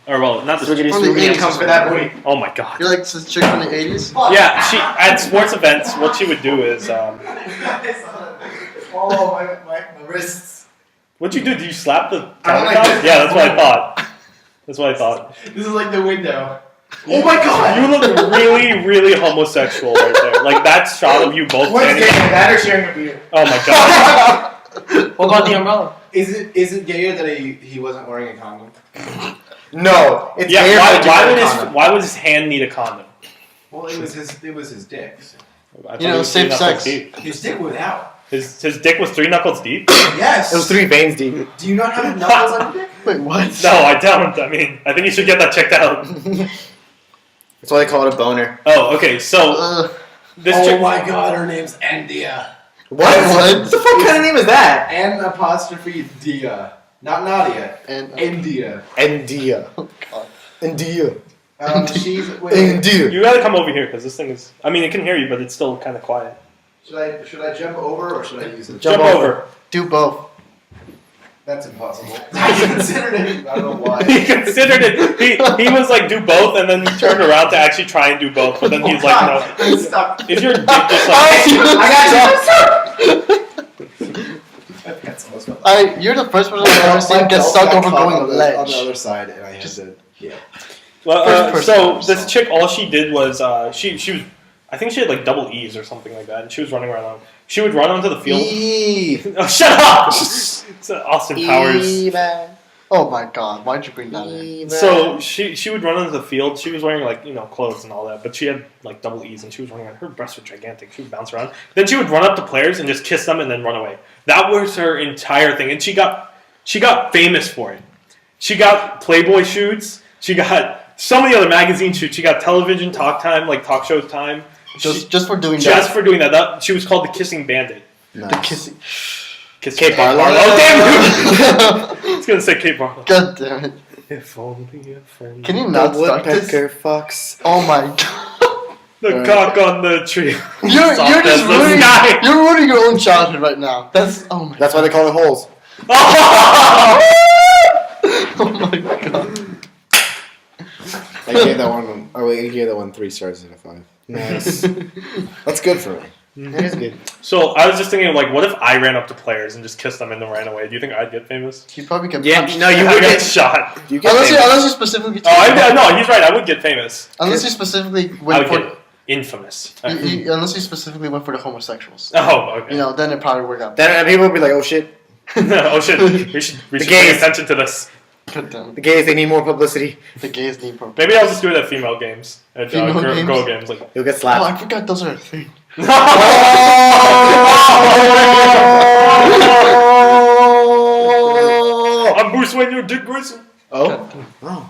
Or well, not this. Swiggity From the swiggity 80s. comes for that booty. Oh my god. You're like this chick from the 80s? Yeah, she at sports events. What she would do is, Oh, my wrists. what'd you do? Did you slap the I don't like countertop? this. Yeah, that's what I thought. That's what I thought. This is like the window. Oh my god! You look really, really homosexual right there. Like that shot of you both What's standing. getting that or sharing a beer? Oh my god. What about the umbrella? Is it gayer that he wasn't wearing a condom? No. It's Yeah. air that you Why wear would a his condom. Why would his hand need a condom? Well, it was his dick. I thought You it know, was safe 3 knuckles sex. deep. His dick was out. His dick was 3 knuckles deep. Yes. It was 3 veins deep. Do you not have knuckles on your dick? Wait, what? No, I don't. I mean, I think you should get that checked out. That's why they call it a boner. Oh, okay. So this Oh chick. my god, her name's Andia. What? What? What the fuck kind of name is that? N apostrophe Dia. Not Nadia. And India. India. oh god. India. She's. Wait, India. You gotta come over here because this thing is. I mean, it can hear you, but it's still kind of quiet. should I jump over or should I use it? Jump over. Do both. That's impossible. I considered it. I don't know why. He considered it. He was like, do both, and then he turned around to actually try and do both. But then he's like, no. Stop. If your dick just like. I That's almost fun. You're the first person I've ever seen get stuck over going a on the ledge. other side, and I had to. Yeah. Well, First so person, this chick, all she did was she was. I think she had like double E's or something like that, and she was running around. She would run onto the field. Oh, shut up! It's Austin Powers. Oh my god, why'd you bring that in? So she would run onto the field. She was wearing like clothes and all that, but she had like double E's and she was running around. Her breasts were gigantic. She would bounce around. Then she would run up to players and just kiss them and then run away. That was her entire thing, and she got famous for it. She got Playboy shoots. She got so many other magazine shoots. She got television talk time, like talk show time. Just for doing Just that. for doing that. She was called the Kissing Bandit. The kissing. Kate Barlow? Oh damn! I was gonna say Kate Barlow. God damn it. If only. Can you not start this? Woodpecker fox. Oh my god. The cock on the tree. You're Soft just as the ruining sky. you're ruining your own childhood right now. That's oh my That's why they call it holes. Oh! oh my god. I gave that one. I gave that one 3 stars out of 5. Nice. That's good for me. That is good. So I was just thinking, like, what if I ran up to players and just kissed them and then ran away? Do you think I'd get famous? You probably get Yeah, punched. no, you I would get get shot. You get Unless you, famous. unless you specifically Oh, no, he's right. I would get famous. unless you specifically I went would for get infamous. unless you specifically went for the homosexuals. Oh, okay. You know, then it probably work out. Then people would be like, oh shit. Oh shit, we should The pay gays. attention to this. God damn The gays, they need more publicity. the gays need purple. Maybe I'll just do it at female games. At Female girl games? games. Like, You'll get Oh, slapped. I forgot those are a thing. I'm Bruce Wayne, your Dick Grayson. Oh. Oh.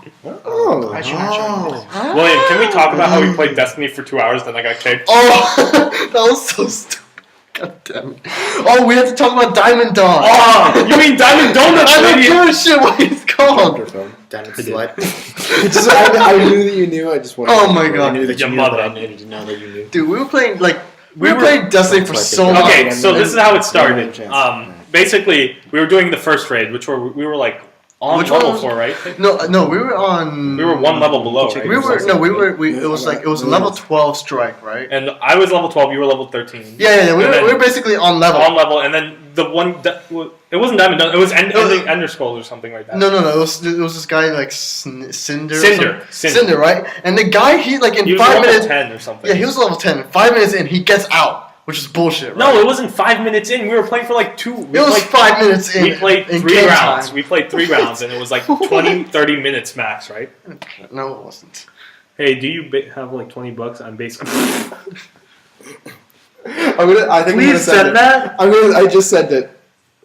William, can we talk about how we played Destiny for 2 hours, then I got kicked? Oh, that was so stupid. God damn it. Oh, we have to talk about Diamond Dog. Oh, you mean Diamond Donuts, I don't idiot? give a shit what it's called. Wonderful. Damn it, slut. I knew that you knew. I just wanted. Oh my I god. knew that Your you knew, but mother. I needed to know that you knew. Dude, we were playing, like, we We were were- playing Destiny for so long. Okay, so this is how it started. Chance. Basically, we were doing the first raid, which we were like on Which one level was- 4, right? No, we were on. We were one level below, right? We were it was like it was level 12 strike, right? And I was level 12, you were level 13. Yeah, we And then- were basically on level. On level, and then the one it wasn't Diamond, it was Ender Scrolls or something like that. No, it was this guy like Cinder. or Cinder. something. Cinder, right? And the guy he like in He was 5 level minutes. 10 or something. Yeah, he was level 10. 5 minutes in, he gets out, which is bullshit. Right? No, it wasn't 5 minutes in. We were playing for like 2. It was 5 minutes in. We played in 3 game rounds. time. We played 3 rounds, and it was like 20, 30 minutes max, right? No, it wasn't. Hey, do you have like $20? I'm basically. I think I'm gonna send it. that. I just said that.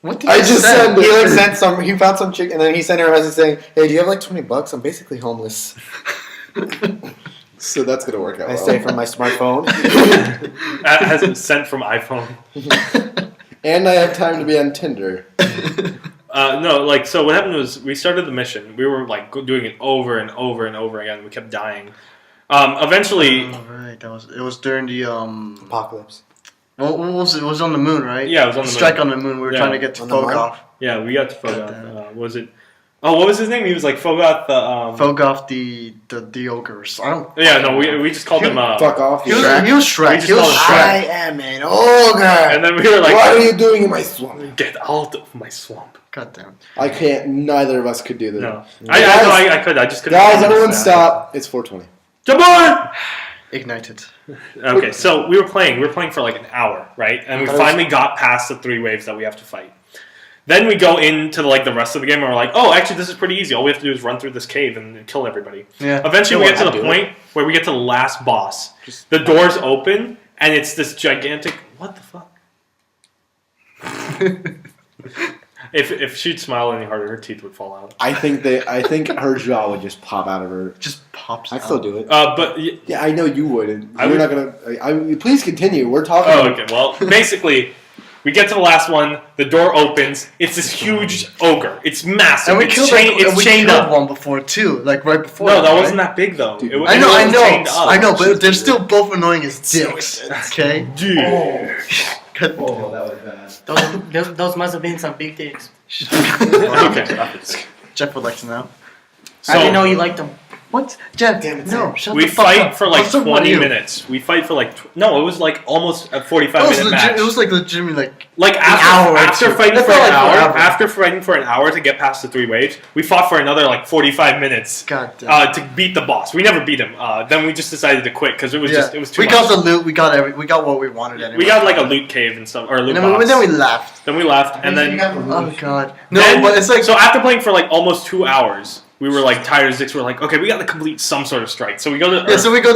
What did I you just send? sent He like sent some. He found some chick, and then he sent her a message saying, "Hey, do you have like $20? I'm basically homeless. So that's gonna work out I well. stay from my smartphone." That has been sent from iPhone. And I have time to be on Tinder. No, like so. What happened was we started the mission. We were like doing it over and over and over again. We kept dying. Eventually, Oh, right. It was during the Apocalypse. What was it? It was on the moon, right? yeah, it was on the Strike moon. on the moon. We were Yeah. trying to get to On the moon? Fogoth. Yeah, we got to Fogoth. Goddamn. Was it? Oh, what was his name? He was like Fogoth. Fogoth the ogres. I don't. Yeah, no, we just called him. Fuck off. He was Shrek. he was Shrek. We just He was call him Shrek. I am an ogre. And then we were like, What are you doing in my swamp? "Get out of my swamp!" God damn. I can't. Neither of us could do that. No, Guys- I could. I just couldn't. Guys, find everyone this. stop. It's 4:20. Jabbar! Ignited. Okay, so we were playing for like an hour, right? And we finally got past the 3 waves that we have to fight. Then we go into like the rest of the game and we're like, oh, actually this is pretty easy. All we have to do is run through this cave and kill everybody. Yeah. Eventually we get to the do it. point where we get to the last boss. The doors open and it's this gigantic. What the fuck? If she'd smile any harder, her teeth would fall out. I think her jaw would just pop out of her. Just pops. I'd out. still do it. But Yeah, I know you would. And I you're would- not gonna. Please continue. We're talking. oh, okay. Well, basically. We get to the last one. The door opens. It's this huge ogre. It's massive. And we it's killed it's chained killed up. one before too, like right before. No, that right? wasn't that big though. Dude, It, I it know, was chained up. I know, but they're still both annoying as dicks. Okay. Dude. God Oh, that was bad. Those must have been some big dicks. Okay. Jeff would like to know. I didn't know So you liked them. What? Jeff? Damn it, no. Sam. Shut we the fuck fight up. for I like was talking about 20 you. minutes. We fight for like no, it was like almost a 45 It was, minute match. it was like legitimately like like hour or after two. fighting It for felt an like hour, forever. after fighting for an hour to get past the 3 waves, we fought for another like 45 minutes. God damn. To beat the boss. We never beat him. Then we just decided to quit because it was just it was too we much. got the loot. We got what we wanted anyway. We got like a loot cave and stuff or a loot And box. then we left. Then we left and then Oh god. No, Then- but it's like so after playing for like almost 2 hours, we were like tired as dicks. We're like, okay, we got to complete some sort of strike. So we go to yeah. Earth. So we go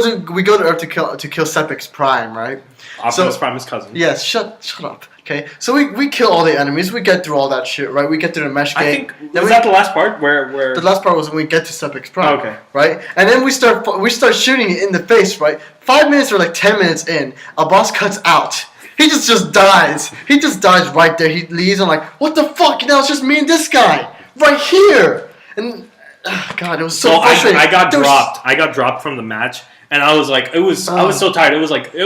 to Earth to kill Sepix Prime, right? Optimus so- Prime's cousin. Yes. Shut up. Okay. So we kill all the enemies. We get through all that shit, right? We get through the mesh I gate. think Then was we- that the last part where The last part was when we get to Sepix Prime. Okay. Right? And then we start shooting it in the face, right? 5 minutes or like 10 minutes in, a boss cuts out. He just dies. He just dies right there. He leaves. I'm like, what the fuck? Now it's just me and this guy. Right here. And, God, it was so so frustrating. I got There was- dropped. I got dropped from the match. And I was like, I was so tired. It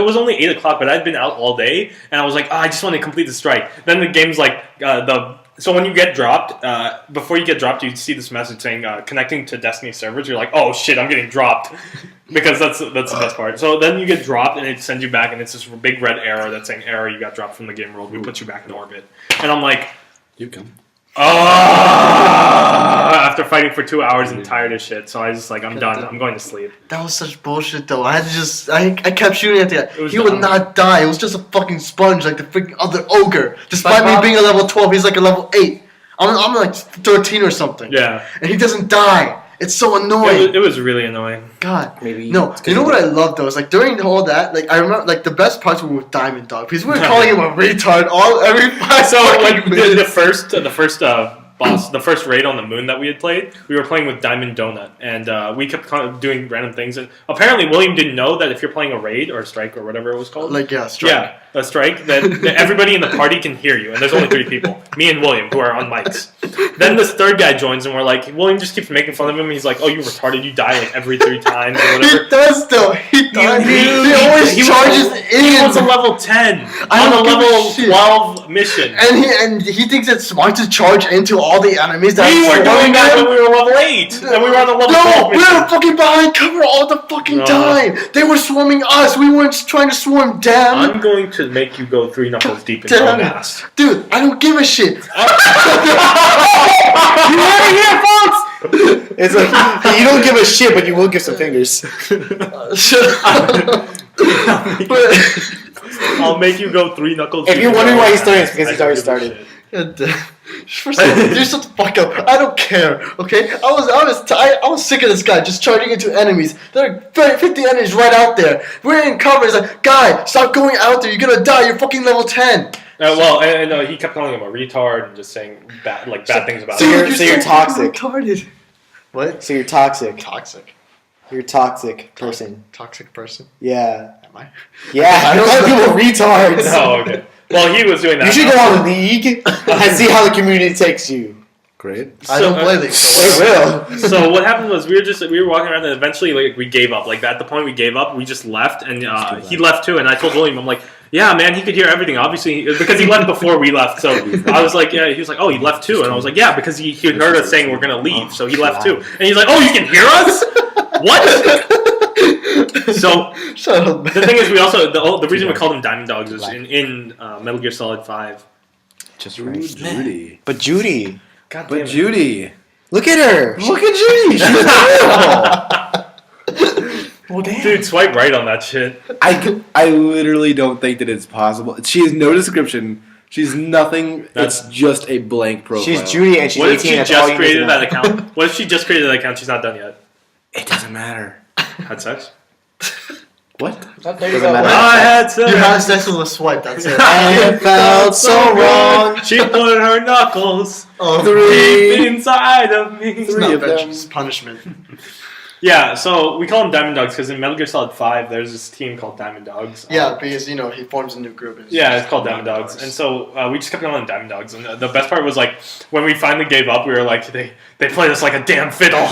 was only 8 o'clock, but I'd been out all day, and I was like, I just want to complete the strike. Then the game's like so when you get dropped, before you get dropped, you see this message saying connecting to Destiny servers. You're like, oh shit, I'm getting dropped, because that's the best part. So then you get dropped, and it sends you back, and it's this big red arrow that's saying error, you got dropped from the game world. We put you back in orbit, and I'm like, You come. after fighting for 2 hours and tired as shit. So I was just like, I'm done. I'm going to sleep. That was such bullshit, though. I had to just... I kept shooting at the guy. It was He would dumb. not die. It was just a fucking sponge like the freaking other ogre. Despite me SpongeBob? being a level 12, he's like a level 8. I'm like 13 or something. Yeah, And he doesn't die. It's so annoying. it was really annoying. God. Maybe No, it's 'cause you know you what I did- love though is like during all that, like I remember like the best parts were with Diamond Dog because we were calling him a retard every 5 So like fucking the minutes. first boss, the first raid on the moon that we had played, we were playing with Diamond Donut, and we kept kind of doing random things. And apparently, William didn't know that if you're playing a raid or a strike or whatever it was called, Like yeah, strike. yeah, a strike, that everybody in the party can hear you, and there's only 3 people, me and William, who are on mics. Then this third guy joins, and we're like, William just keeps making fun of him. He's like, "Oh, you retarded! You die like every 3 times or He whatever." does though. He does. He he always was- charges in. He was a level 10 I on a don't give a level shit. 12 mission. and he thinks it's smart to charge into all the enemies that We are were doing surrounding that him. when we were level 8, and we were on the level No, 12 we mission. were fucking behind cover all the fucking No. time. They were swarming us. We weren't trying to swarm them. I'm going to make you go 3 knuckles deep into Damn the it. past. Dude, I don't give a shit. You heard it here, folks. It's like you don't give a shit, but you will give some fingers. Shut up. But- I'll make you go 3 knuckles If deep you're into wondering the why he's past. starting, it's because I he's don't already give a started. shit. First of all, you shut the fuck up. I don't care. Okay, I was sick of this guy just charging into enemies. There are 50 enemies right out there. We're in cover. It's like, guy, stop going out there. You're gonna die. You're fucking level 10. and he kept calling him a retard and just saying bad things about So him. you're toxic. Retarded. What? So you're toxic. Toxic. You're a toxic person. Toxic person. Yeah. Am I? Yeah. I don't call people retards. Oh, okay. Well, he was doing that. You should go on League and see how the community takes you. Great. I don't play these. They will. So what happened was we were walking around and eventually like we gave up. Like at the point we gave up, we just left and he left too. And I told William, I'm like, yeah, man, he could hear everything. Obviously, because he left before we left. So I was like, yeah. He was like, oh, he left too. And I was like, yeah, because he heard us saying we're gonna leave, so he left too. And he's like, oh, you can hear us? What? So Shut up, man. the thing is, we also the reason we called them Diamond Dogs is in Metal Gear Solid 5. Just Ooh, right. Judy. But Judy, God damn But it. Judy. look at her. Look at Judy. She's real. Well, damn. Dude, swipe right on that shit. I literally don't think that it's possible. She has no description. She's nothing. That's- It's just a blank profile. She's Judy and she's What if 18. she That's all just you need to created know. that account? What if she just created that account? She's not done yet. It doesn't matter. Had sex? What? There Doesn't you go. matter. I had sex. You had sex with a swipe. That's it. And it felt so wrong. She put her knuckles Oh, deep inside of me. It's Three not of them. vengeance, it's punishment. Yeah, so we call them Diamond Dogs because in Metal Gear Solid 5, there's this team called Diamond Dogs. Yeah, because he forms a new group. And Yeah, it's called Diamond Dogs. And so we just kept calling them Diamond Dogs. And the best part was like, when we finally gave up, we were like, they played us like a damn fiddle.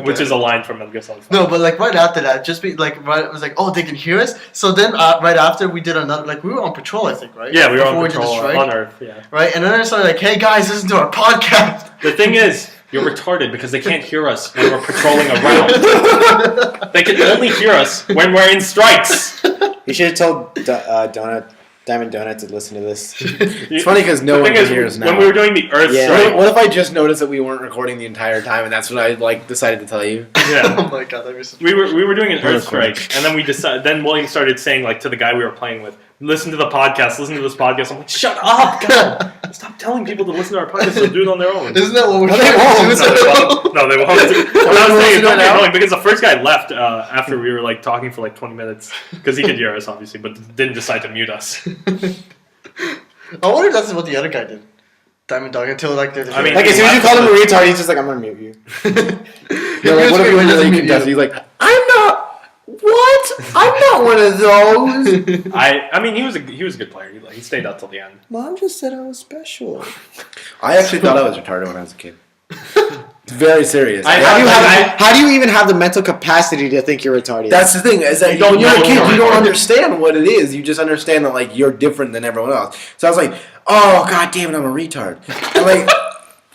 Which is a line from Metal Gear Solid 5. No, but like right after that, it was like, oh, they can hear us. So then right after we did another, like we were on patrol, I think, right? Yeah, we were Before on did the patrol strike, on Earth, yeah. right? And then I started like, hey guys, listen to our podcast. The thing is, you're retarded because they can't hear us when we're patrolling around. They can only hear us when we're in strikes. You should have told Diamond Donut to listen to this. It's funny because no The one thing can is, hear us now. when we were doing the Earth Yeah. strike, What if I just noticed that we weren't recording the entire time, and that's what I decided to tell you? yeah. Oh my god, that was such We were doing an We're Earth strike, and then we decided. Then William started saying like to the guy we were playing with, "Listen to the podcast. Listen to this podcast." I'm like, "Shut up, God! Stop telling people to listen to our podcast. They'll do it on their own." Isn't that what we're No, they trying won't. to do? No, they won't. I was saying it's listen to it fucking now? annoying because the first guy left after we were like talking for like 20 minutes because he could hear us obviously, but didn't decide to mute us. I wonder if that's what the other guy did. Diamond Dog until like they're I mean, Like as soon as you call him a retard, he's just like, I'm gonna mute you. No, like, what if he was really contested? He's like, I'm not. What? I'm not one of those. I mean, he was a good player. He stayed out till the end. Mom just said I was special. I actually thought I was retarded when I was a kid. It's very serious. How do you even have the mental capacity to think you're retarded? That's the thing. Is that You don't when you're a know kid, you're you don't retarded. understand what it is. You just understand that like you're different than everyone else. So I was like, oh god damn it, I'm a retard.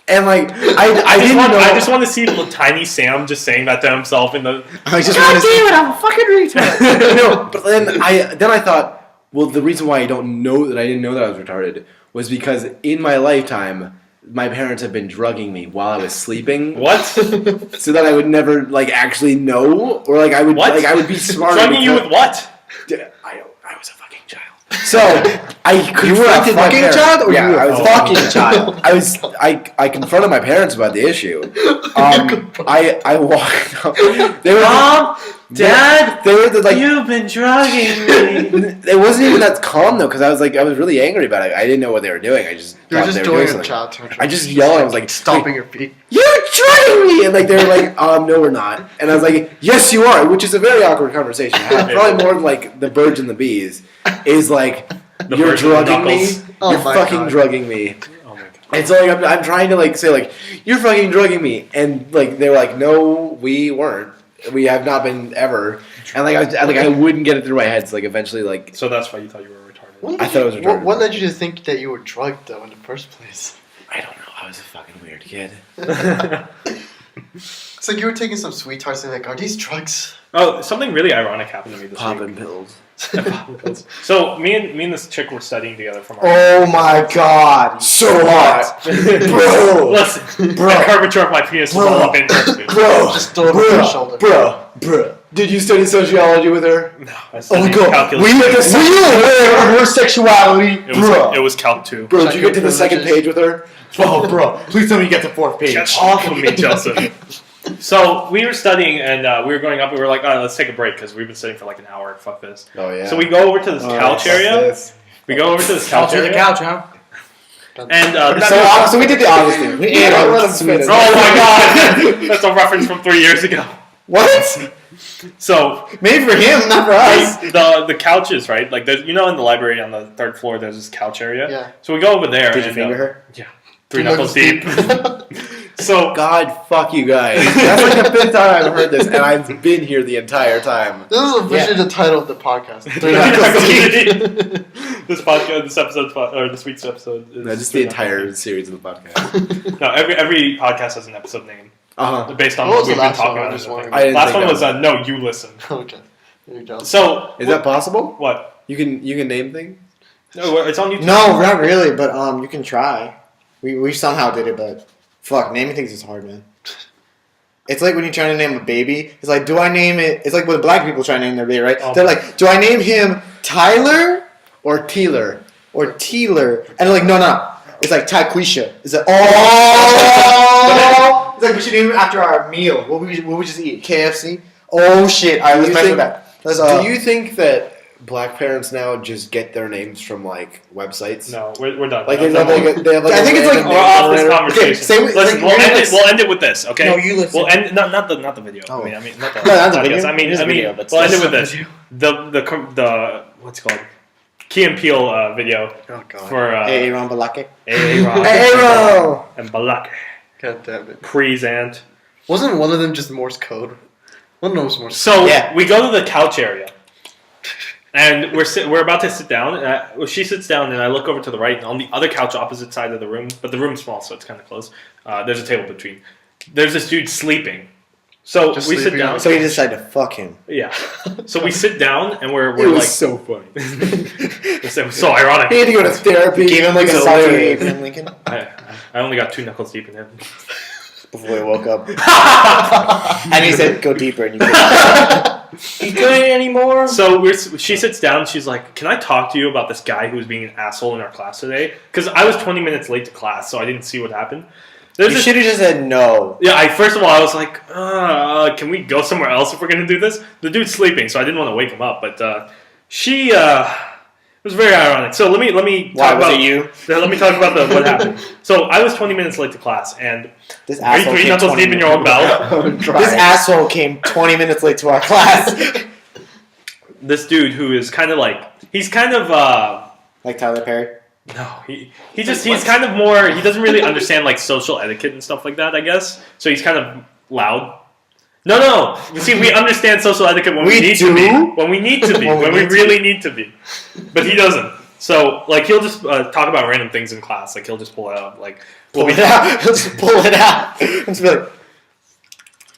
I just want to see little tiny Sam just saying that to himself in the. I just God want to damn it, I'm a fucking retard. No, but then I thought, well, the reason why I didn't know that I was retarded was because in my lifetime, my parents have been drugging me while I was sleeping, What? so that I would never like actually know, or like I would What? like I would be smart. Drugging you with what? I was a fucking child. So I confronted You were a my fucking parents. child, or Yeah, you were I a was fucking child? I confronted my parents about the issue. I walked up. They were Mom, Dad, They were like. you've been drugging me. It wasn't even that calm though, because I was really angry about it. I didn't know what they were doing. I just You're thought just they were doing a something. child torture. I just yelled. I was like, stomping your feet. "You're drugging me!" And like they were like, "No, we're not." And I was like, "Yes, you are," which is a very awkward conversation. to have. Probably more than like the birds and the bees is like, The "You're birds and the drugging me. knuckles. Oh You're my fucking God. drugging me." Oh my god. And so like I'm trying to like say like, "You're fucking drugging me," and like they were like, "No, we weren't. We have not been ever." And like I wouldn't get it through my head. So like eventually like So that's why you thought you were retarded. I thought it was retarded. What led you to think that you were drugged though in the first place? I don't know. I was a fucking weird kid. It's like you were taking some sweethearts and like, are these drugs? Oh, something really ironic happened to me this Popping pills. week. So me and this chick were studying together from our. Oh my god. So hot, bro. Listen, Bro. the curvature of my penis was all up in her. dude. Bro, Just throw it over your shoulder. bro. Did you study sociology with her? No, I Oh studied my god. calculus. Were you aware of her sexuality, It was Calc 2. Bro, did you get to the second page with her? Oh, bro. Please tell me you get to 4th page. Get off of me, Joseph. So we were studying and we were going up. We were like, all right, let's take a break because we've been studying for like an hour. Fuck this. Oh yeah. So we go over to this couch area. We go over to this couch Couch to the area, couch, huh? and So we did the obvious thing. We ate Yeah, our let him sweets. finish. oh my god, that's a reference from 3 years ago. What? So Maybe for him, not for us. the couches, right? Like there's, in the library on the 3rd floor, there's this couch area. Yeah. So we go over there. Did you and, finger her? Yeah, 3 knuckles deep. So God, fuck you guys. That's like the 5th time I've heard this, and I've been here the entire time. This is officially the title of the podcast. this podcast, this episode, or this week's episode. Is No, just the entire series of the podcast. No, every podcast has an episode name Uh-huh. based on What what was we've the been last talking one? about. I just in the wondering. thing. I didn't Last think one that was No, You Listen. Okay. There you go. So Is that possible? what? You can name things? No, it's on YouTube. No, not really, but you can try. We somehow did it, but fuck, naming things is hard, man. It's like when you're trying to name a baby. It's like, do I name it? It's like when black people try to name their baby, right? Oh. They're like, do I name him Tyler Or Teeler? or Teeler? And they're like, no. It's like Tyquisha. It's like, oh. It's like we should name it after our meal. What we just eat? KFC. Oh shit! All right, let's Do you mess think- with that. Let's, Do you think that black parents now just get their names from like websites? No, we're done. Like No, they have no, like they have like I think it's like- we're off this Okay, conversation. say we- Listen, like, we'll end it with this, okay? No, you listen. We'll end not the video. Oh. I mean not the No, not the podcast. video. I mean It is a video, but we'll end it still. with this. The what's it called? Key and Peele video Oh god. for Hey, Ron Balake. Aaron Hey, Ron. and Balak. God damn it. Present. Wasn't one of them just Morse code? One of them was Morse So Yeah. we go to the couch area, and we're about to sit down. And she sits down, and I look over to the right, and on the other couch opposite side of the room, but the room's small, so it's kind of close. There's a table between. There's this dude sleeping. So Just we sit sleeping down. on So you decided to fuck him. Yeah. So we sit down, and we're It was like, so funny. it was so ironic. He had to go to therapy. Gave him like a It was salty hilarious. Abraham Lincoln I only got 2 knuckles deep in him. before he woke up. And he said, go deeper. And you You couldn't anymore. So she sits down. She's like, "Can I talk to you about this guy who was being an asshole in our class today?" Because I was 20 minutes late to class, so I didn't see what happened. There's You this, should have just said no. yeah. First of all, I was like, "Can we go somewhere else if we're gonna do this?" The dude's sleeping, so I didn't want to wake him up. But she it was very ironic. So let me Why, talk was about it you? Let me talk about what happened. So I was 20 minutes late to class, and This are you asshole 3 came knuckles 20 deep in your own minutes- belt? This asshole came 20 minutes late to our class. This dude who is kind of like he's kind of. Like Tyler Perry. No, he's kind of more. He doesn't really understand like social etiquette and stuff like that. I guess so. He's kind of loud. No. You see, we understand social etiquette when we We need do? to be. When we need to be. When we when we need to really need to be. But he doesn't. So like he'll just talk about random things in class. Like he'll just pull it out. Like Pull it out. Just pull it out. Just be like,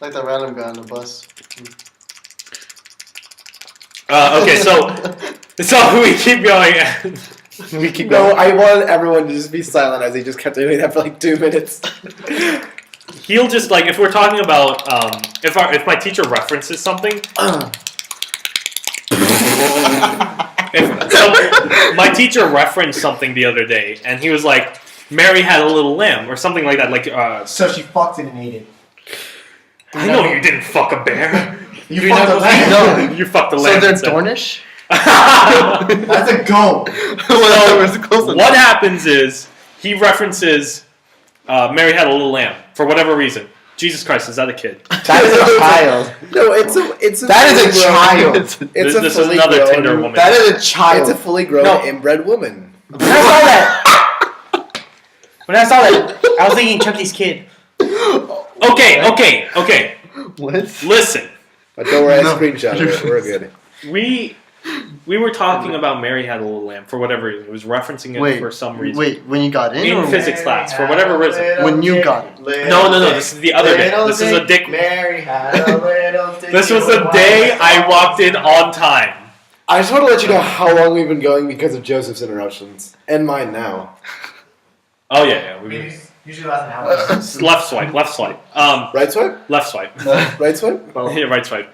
Like that random guy on the bus. Okay, so we keep going. we keep No, going. I wanted everyone to just be silent as he just kept doing that for like 2 minutes. He'll just like if we're talking about if my teacher references something. So my teacher referenced something the other day, and he was like, "Mary had a little lamb" or something like that. Like, So she fucked it and ate it. I know you didn't fuck a bear. You fucked the lamb. No. You fucked the So lamb. they're instead. Dornish? That's a goat. What happens is he references Mary had a little lamb for whatever reason. Jesus Christ, is that a kid? That is a child. No, it's a That is a fully grown- child. It's a This is fully another grown, Tinder woman. That is a child. It's a fully grown No. inbred woman. When I saw that, I was thinking Chucky's kid. Okay. What? Listen, But don't worry, I No. screenshot it. We're good. we were talking about Mary had a little lamb for whatever reason. It was referencing it for some reason. Wait, when you got in? In or physics class, for whatever reason. When you got it? No. This is the other day. This is a dick. Mary had a little dick. This was the day I walked in on time. I just want to let you know how long we've been going because of Joseph's interruptions. And mine now. Oh yeah. We, Usually lasts an hour. left swipe. Right swipe? Left swipe. Right swipe? Yeah, right swipe.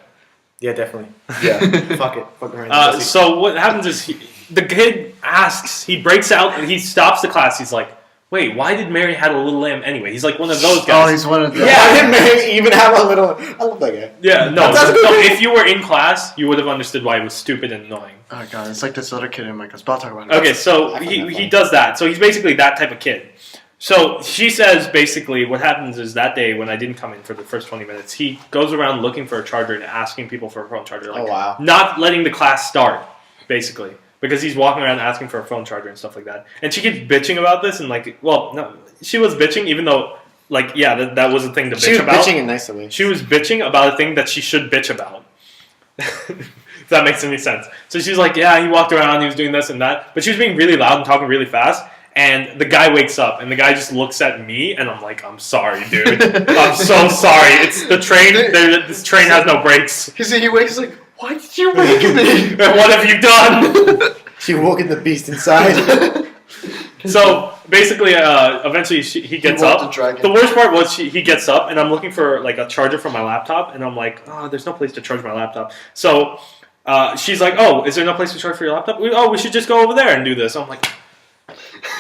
Yeah, definitely. Yeah. Fuck it. Fuck around. So what happens is the kid asks. He breaks out. And he stops the class. He's like, wait, why did Mary had a little lamb anyway? He's like one of those Oh, guys. he's one of the. Why didn't Mary even have a little? I love that guy. Yeah, no, That's a good no. thing. If you were in class, you would have understood why it was stupid and annoying. Oh god, it's like this other kid in my class. But I'll talk about it. Okay, so I find that he funny. does that. So he's basically that type of kid. So she says basically what happens is that day when I didn't come in for the first 20 minutes, he goes around looking for a charger and asking people for a phone charger. Like, Oh, wow. Not letting the class start, basically. Because he's walking around asking for a phone charger and stuff like that. And she keeps bitching about this and like, well, no, she was bitching even though, like, yeah, that was a thing to bitch She was about. bitching in nicer ways. She was bitching about a thing that she should bitch about. If that makes any sense. So she's like, yeah, he walked around, he was doing this and that. But she was being really loud and talking really fast. And the guy wakes up, and the guy just looks at me, and I'm like, I'm sorry, dude. I'm so sorry. It's the train. This train has no brakes. He wakes like, why did you wake me? And what have you done? She woken the beast inside. So basically, eventually he gets woke up. the dragon. The worst part was he gets up, and I'm looking for like a charger for my laptop, and I'm like, oh, there's no place to charge my laptop. So she's like, oh, is there no place to charge for your laptop? We should just go over there and do this. I'm like,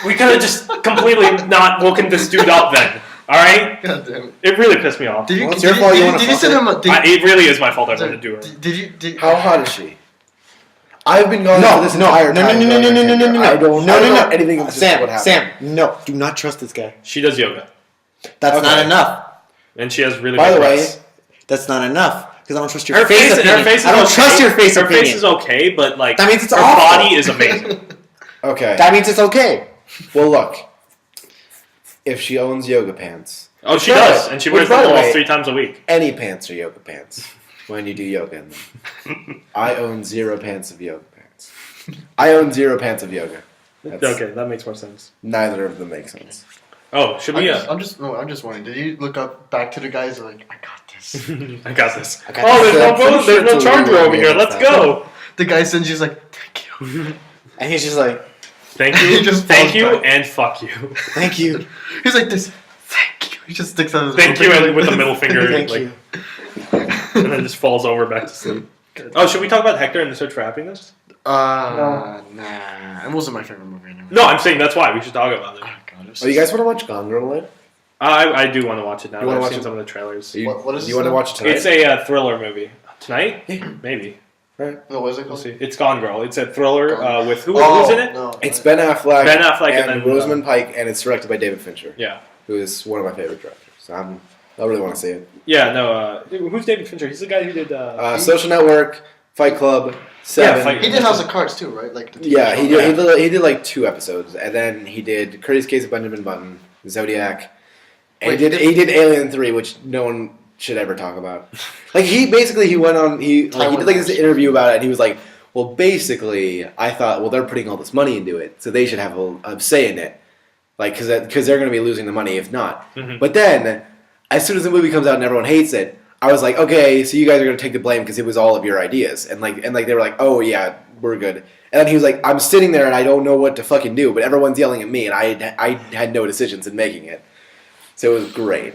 we could have just completely not woken this dude up then. All right, God damn it. it really pissed me off. Did you? Well, it's did your you- fault you did wanna Did you fuck send her. him a? It really is my fault I wanted to do it. Did you? Did, How hot is she? I've been No, going for this entire no, time. no, no, no, no, no, no, no, I don't know anything of Sam, what happened. Sam, no, do not trust this guy. She does yoga, That's Okay. not enough. and she has really By big the way, breasts. That's not enough because I don't trust your Her face face, opinion. her face is I don't okay. trust your face Her opinion. face is okay, but like That means it's her awful. body is amazing. Okay. That means it's okay. Well, look. If she owns yoga pants, Oh, she Which, does, and she which, wears by them the almost way- 3 times a week. any pants are yoga pants when you do yoga in them. I own 0 pants of yoga pants. I own 0 pants of yoga. That's- Okay, that makes more sense. Neither of them make sense. Oh, should we? I'm just wondering. Did you look up back to the guys like I got this? I got this. I got Oh, this. there's no I'm pretty phone. sure There's no it's a charger little over here. weird Let's like go. The guy sends you like thank you. And he's just like, Thank He you, just thank falls you, back. and fuck you. thank you, He's like this. Thank you. He just sticks out his Thank middle you, finger and with the like middle this. finger, thank like, you. and then just falls over back to sleep. Oh, should we talk about Hector and the Search for Happiness? Nah. It wasn't my favorite movie anyway. No, I'm saying that's why we should talk about it. Oh, God, it was Oh, you guys want to watch Gone Girl yet? I do want to watch it now. You wanna I've watch seen it? some of the trailers. Do you, What is do this you want to now? watch it tonight? It's a thriller movie. Tonight? Maybe. No, what is it We'll called? see. It's Gone Girl. It's a thriller with who's in it? No. It's Ben Affleck, Ben Affleck and, and then, Rosamund Pike, and it's directed by David Fincher, Yeah. who is one of my favorite directors. So I really want to see it. Yeah, no, who's David Fincher? He's the guy who did... Social Network, Fight Club, Seven. Fight- He did House of Cards too, right? Like the Yeah, he TV show. did. He did like 2 episodes, and then he did Courteous Case of Benjamin Button, Zodiac, and Wait, he did Alien 3, which no one should ever talk about. Like he went on he did like this interview about it, and he was like, well, basically, I thought, well, they're putting all this money into it, so they should have a say in it, like because they're going to be losing the money if not. Mhm. But then, as soon as the movie comes out and everyone hates it, I was like, okay, so you guys are going to take the blame because it was all of your ideas, and they were like, oh yeah, we're good. And then he was like, I'm sitting there and I don't know what to fucking do, but everyone's yelling at me, and I had no decisions in making it, so it was great.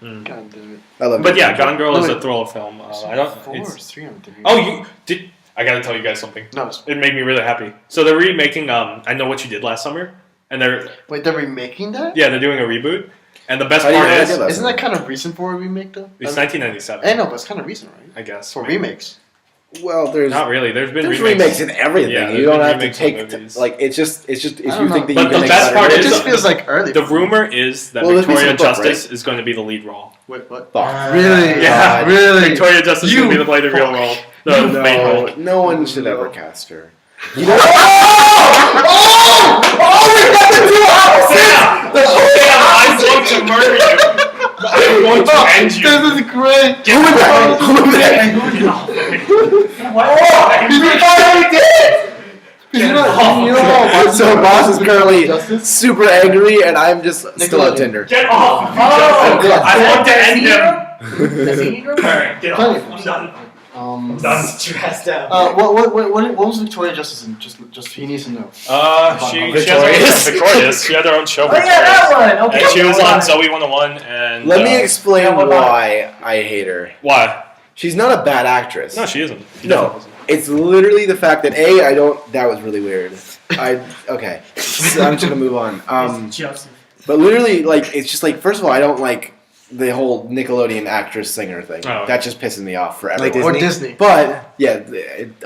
God damn it. I love But it. yeah, Gone Girl is No, a thriller film. I don't... 4 or It's, 3 on TV. oh, you... did. I gotta tell you guys something. No, it's, It made me really happy. So they're remaking I Know What You Did Last Summer, and they're remaking that? they're doing a reboot. And the best I didn't part know is they did that. Isn't that kind of recent for a remake though? it's 1997. I know, but it's kind of recent, right? I guess For remakes. Well, there's Not really. There's been there's remakes. remakes in everything. Yeah, You there's don't been have to remakes take on movies. like it's just if I you don't think that know. you But can the make best better part It is- movies. just feels like early. The rumor is that Well, the Victoria recent book, Justice right? is going to be the lead role. Wait, what? Fuck. Really? Yeah, Really? Victoria Justice is You going to play the real role, the main role. No one should ever cast her. You Oh! know, Sam, I'm going to murder you. I'm going to end you. This is great. Get You know, so Boss is currently Justice? super angry, and I'm just still on Nickelodeon. Tinder. Get off! Oh! I want to end him. Alright, Get Plenty off! of I'm done. Um, Done. stressed out. what was Victoria Justice in? Just he needs to know. She has her own Victorious. She had her own show. Oh yeah, that one. Okay. And she was hold on Zoe 101. And Let me explain Yeah, what about- why I hate her. why? She's not a bad actress. No, she isn't. She No. definitely isn't. It's literally the fact that I don't. That was really weird. Okay. So I'm just gonna move on. Joseph. But literally, like, it's just like, first of all, I don't like the whole Nickelodeon actress singer thing. Oh. That just pisses me off for Like everyone. Or Disney. But yeah,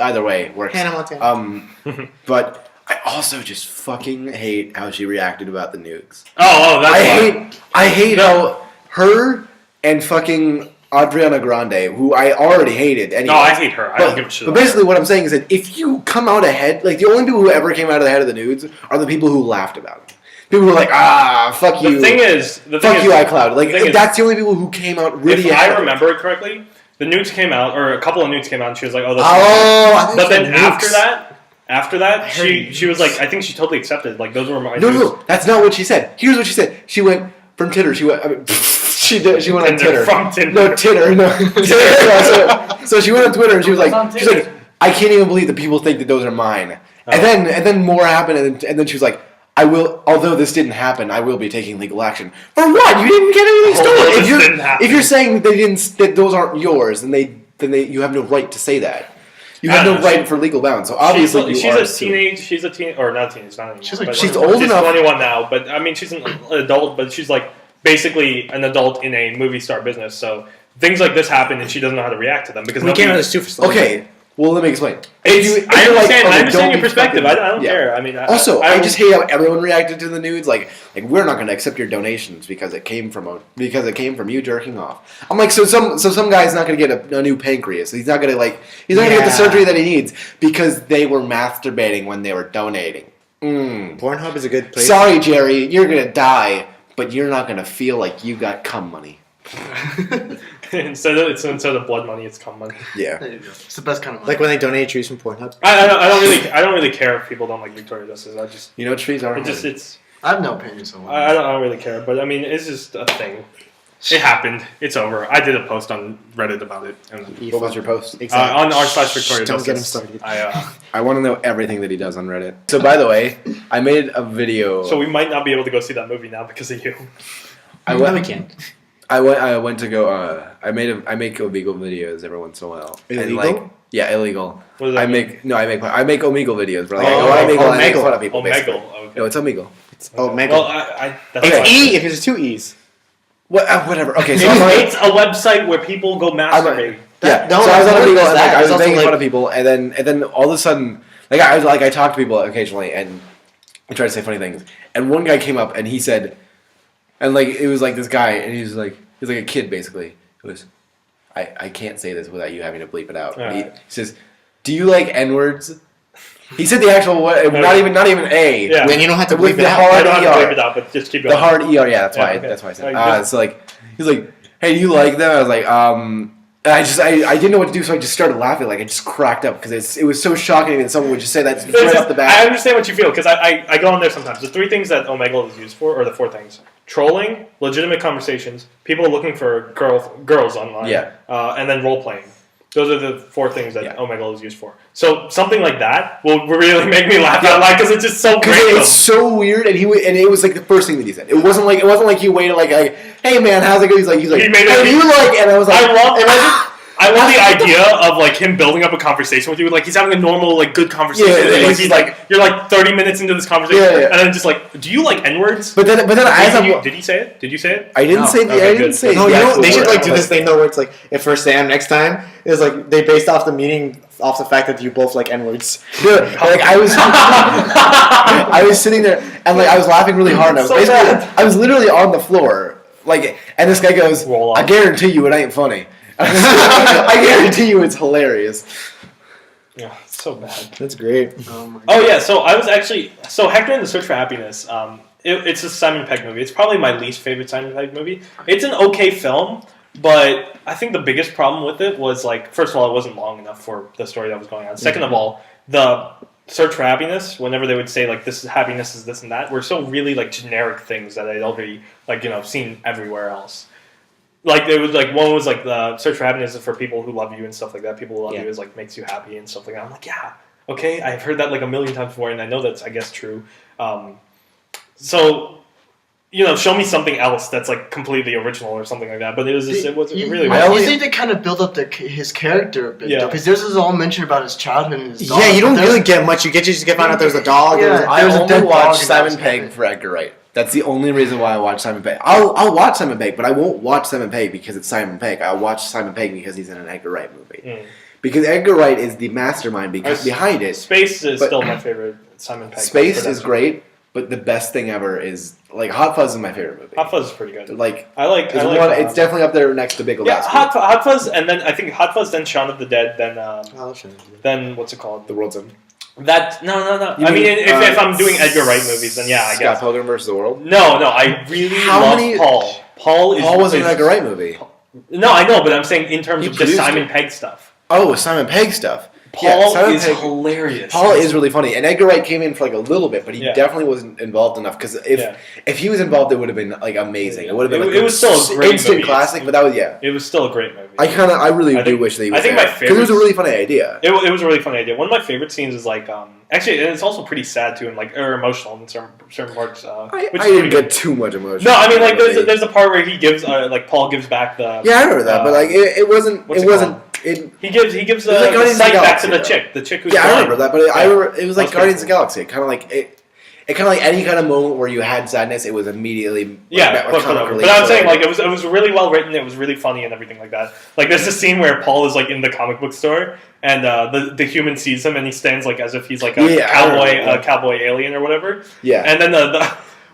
either way it works. Hannah Montana. But I also just fucking hate how she reacted about the nukes. Oh, that's why. I hate how her and fucking Adriana Grande, who I already hated. Anyway, No, I hate her. I don't give a shit. But about basically, what I'm saying is that if you come out ahead, like the only people who ever came out ahead of the nudes are the people who laughed about it. People who were like, fuck her. you. The thing is, Fuck you, iCloud. Like, the thing is, that's the only people who came out really if ahead. I remember it correctly, the nudes came out, or a couple of nudes came out, and she was like, "Oh, this." I think But then it's after that, she was like, I think she totally accepted. Like those were my nudes. No, that's not what she said. Here's what she said. She went from Titter. She went. I mean, she did. She went on Tinder, Titter. from Tinder. No, Titter. No. Titter. So she went on Twitter and she was What's on like, I can't even believe that people think that those are mine. And then more happened, and then she was like, I will. Although this didn't happen, I will be taking legal action. For what? You didn't get anything Although stolen. this didn't happen. If you're saying that they didn't, that those aren't yours, then you have no right to say that. You have I no don't know, right for legal bounds. So obviously, she's you are a teenage. She's a teen, or not teenage, not anymore. She's like but she's old enough. 21 now, but I mean, she's an adult, but she's like basically an adult in a movie star business. So things like this happen, and she doesn't know how to react to them because We nobody- came out as super slow. Okay. Well, let me explain. I If understand. you're like, okay, I understand don't your be perspective. fucking- I don't yeah. care. I mean, Also, I just hate how everyone reacted to the nudes. Like we're not going to accept your donations because it came from you jerking off. I'm like, so some guy's not going to get a new pancreas. He's not going to get the Yeah. surgery that he needs because they were masturbating when they were donating. Pornhub is a good place. Sorry, Jerry, you're going to die, but you're not going to feel like you got cum money. instead of blood money, it's cum money. Yeah. There you go. It's the best kind of money. Like when they donate trees from Pornhub. I don't really care if people don't like Victoria Justice. I just You know what trees are? it's I have no opinion, so I don't really care. But I mean, it's just a thing. It happened. It's over. I did a post on Reddit about it. And, What was your post? Exactly. on r/Victoria Don't Justice. get him started. I want to know everything that he does on Reddit. So, by the way, I made a video. So we might not be able to go see that movie now because of you. I No, we went. can't. I went to go. I make illegal videos every once in a while. And Illegal? yeah, illegal. What does that I mean? make Omegle videos. Where like, Oh, I go on Omegle and I make Omegle. fun of people. basically. Omegle. No, it's Omegle. Oh, Megal. Well, that's It's fine. E if it's two E's. Whatever. Okay, so I'm It's a website where people go masturbate. yeah. No, so I was on what Omegle is and that? I It's was also making like- fun of people, and then all of a sudden, I talk to people occasionally, and I try to say funny things. And one guy came up and he said, and it was like this guy, and he's like a kid basically. It was, I can't say this without you having to bleep it out. Alright. He says, "Do you like N words?" He said the actual word, not even A. Yeah. Then you don't have to With bleep the it out. I hard don't have to ER. bleep it out, but just keep The going. hard ER, yeah, that's why. Yeah, okay. That's why I said. Alright, So he's like, "Hey, do you like them?" I was like, and I didn't know what to do, so I just started laughing. Like I just cracked up because it was so shocking that someone would just say that right off the I bat. understand what you feel because I go on there sometimes. The three things that Omegle is used for, or the four things: trolling, legitimate conversations, people looking for girls online, and then role playing. Those are the four things that Omegle is used for. So something like that will really make me laugh out loud because it's just so Because random. it's so weird, and it was like the first thing that he said. It wasn't like he waited like, "Hey man, how's it going?" He's like, He made "Hey, it- do you like?" And I was like, I love the idea of like him building up a conversation with you. Like he's having a normal, like good conversation. Yeah, and, like it's he's like- like you're like 30 minutes into this conversation, Yeah. and then just like, do you like N words? But then Did he say it? Did you say it? I didn't No. say Okay, I didn't good. say No, the you know actual they should word. like do this thing though, where it's like if for Sam next time is like they based off the meaning off the fact that you both like N words. Dude, like I was sitting there and like I was laughing really hard. And I was literally on the floor, and this guy goes, Roll off. "I guarantee you it ain't funny. I guarantee you it's hilarious." Yeah, it's so bad. That's great. Oh yeah, so I was actually Hector and the Search for Happiness. It's a Simon Pegg movie. It's probably my least favorite Simon Pegg movie. It's an okay film, but I think the biggest problem with it was like, first of all, it wasn't long enough for the story that was going on. Second of all, the Search for Happiness, whenever they would say like this is happiness is this and that, were so really like generic things that I'd already seen everywhere else. Like it was like one was like the Search for Happiness is for people who love you and stuff like that. People who love you is like makes you happy and stuff like that. I'm like, yeah, okay, I've heard that like a million times before, and I know that's I guess true. So show me something else that's like completely original or something like that. But it was just, it wasn't really. You think they kind of build up his character a bit, Yeah. because there's this all mention about his childhood and his dog. Yeah, you don't but there's- really get much. You just get found out there's a dog. Yeah. there's a- I There's a only dead dog watch in Simon that Pegg movie. for Edgar Wright. That's the only reason why I watch Simon Pegg. I'll watch Simon Pegg, but I won't watch Simon Pegg because it's Simon Pegg. I'll watch Simon Pegg because he's in an Edgar Wright movie. Mm. Because Edgar Wright is the mastermind behind it. Space is But- still my favorite Simon Pegg. Space is production. great, but the best thing ever is like Hot Fuzz is my favorite movie. Hot Fuzz is pretty good. Like I like. it's definitely up there next to Big Lebowski. Yeah, Hot Fuzz, and then I think Hot Fuzz, then Shaun of the Dead, then what's it called? The World's End. That no. You I mean, mean, if I'm doing Edgar Wright movies, then yeah, I Scott guess. Pilgrim vs. the World. No, I really How love many- Paul. Paul Was an Edgar Wright movie. No, I know, but I'm saying in terms He of just produced Simon it. Pegg stuff. Oh, Simon Pegg stuff. Paul Simon is Pegg- hilarious. Paul is really funny, and Edgar Wright came in for like a little bit, but he Yeah. definitely wasn't involved enough. Because if he was involved, it would have been like amazing. It would have been. It- Like, it was still a great instant movie. classic. But that was It was still a great movie. I really I do think- wish that he I was think there my because it was a favorites- really funny idea. It was a really funny idea. One of my favorite scenes is like actually, and it's also pretty sad too, and like or emotional in certain parts. I Which is didn't pretty good. get too much emotion. No, I mean like there's a part where he gives like Paul gives back the Yeah, I remember that, but like it wasn't. what's It it wasn't. It, he gives It was the, like the Guardians of sight the back to Galaxy, the chick who's yeah, I blind. remember that, but Yeah. I remember it was like That's Guardians of pretty the Galaxy. Kind of like it. It kind of like any kind of moment where you had sadness, it was immediately Yeah, met with but comic relief. I'm So, saying like it was really well written. It was really funny and everything like that. Like there's this scene where Paul is like in the comic book store and the human sees him and he stands like as if he's like a Yeah, I remember that. cowboy alien or whatever. yeah, And then the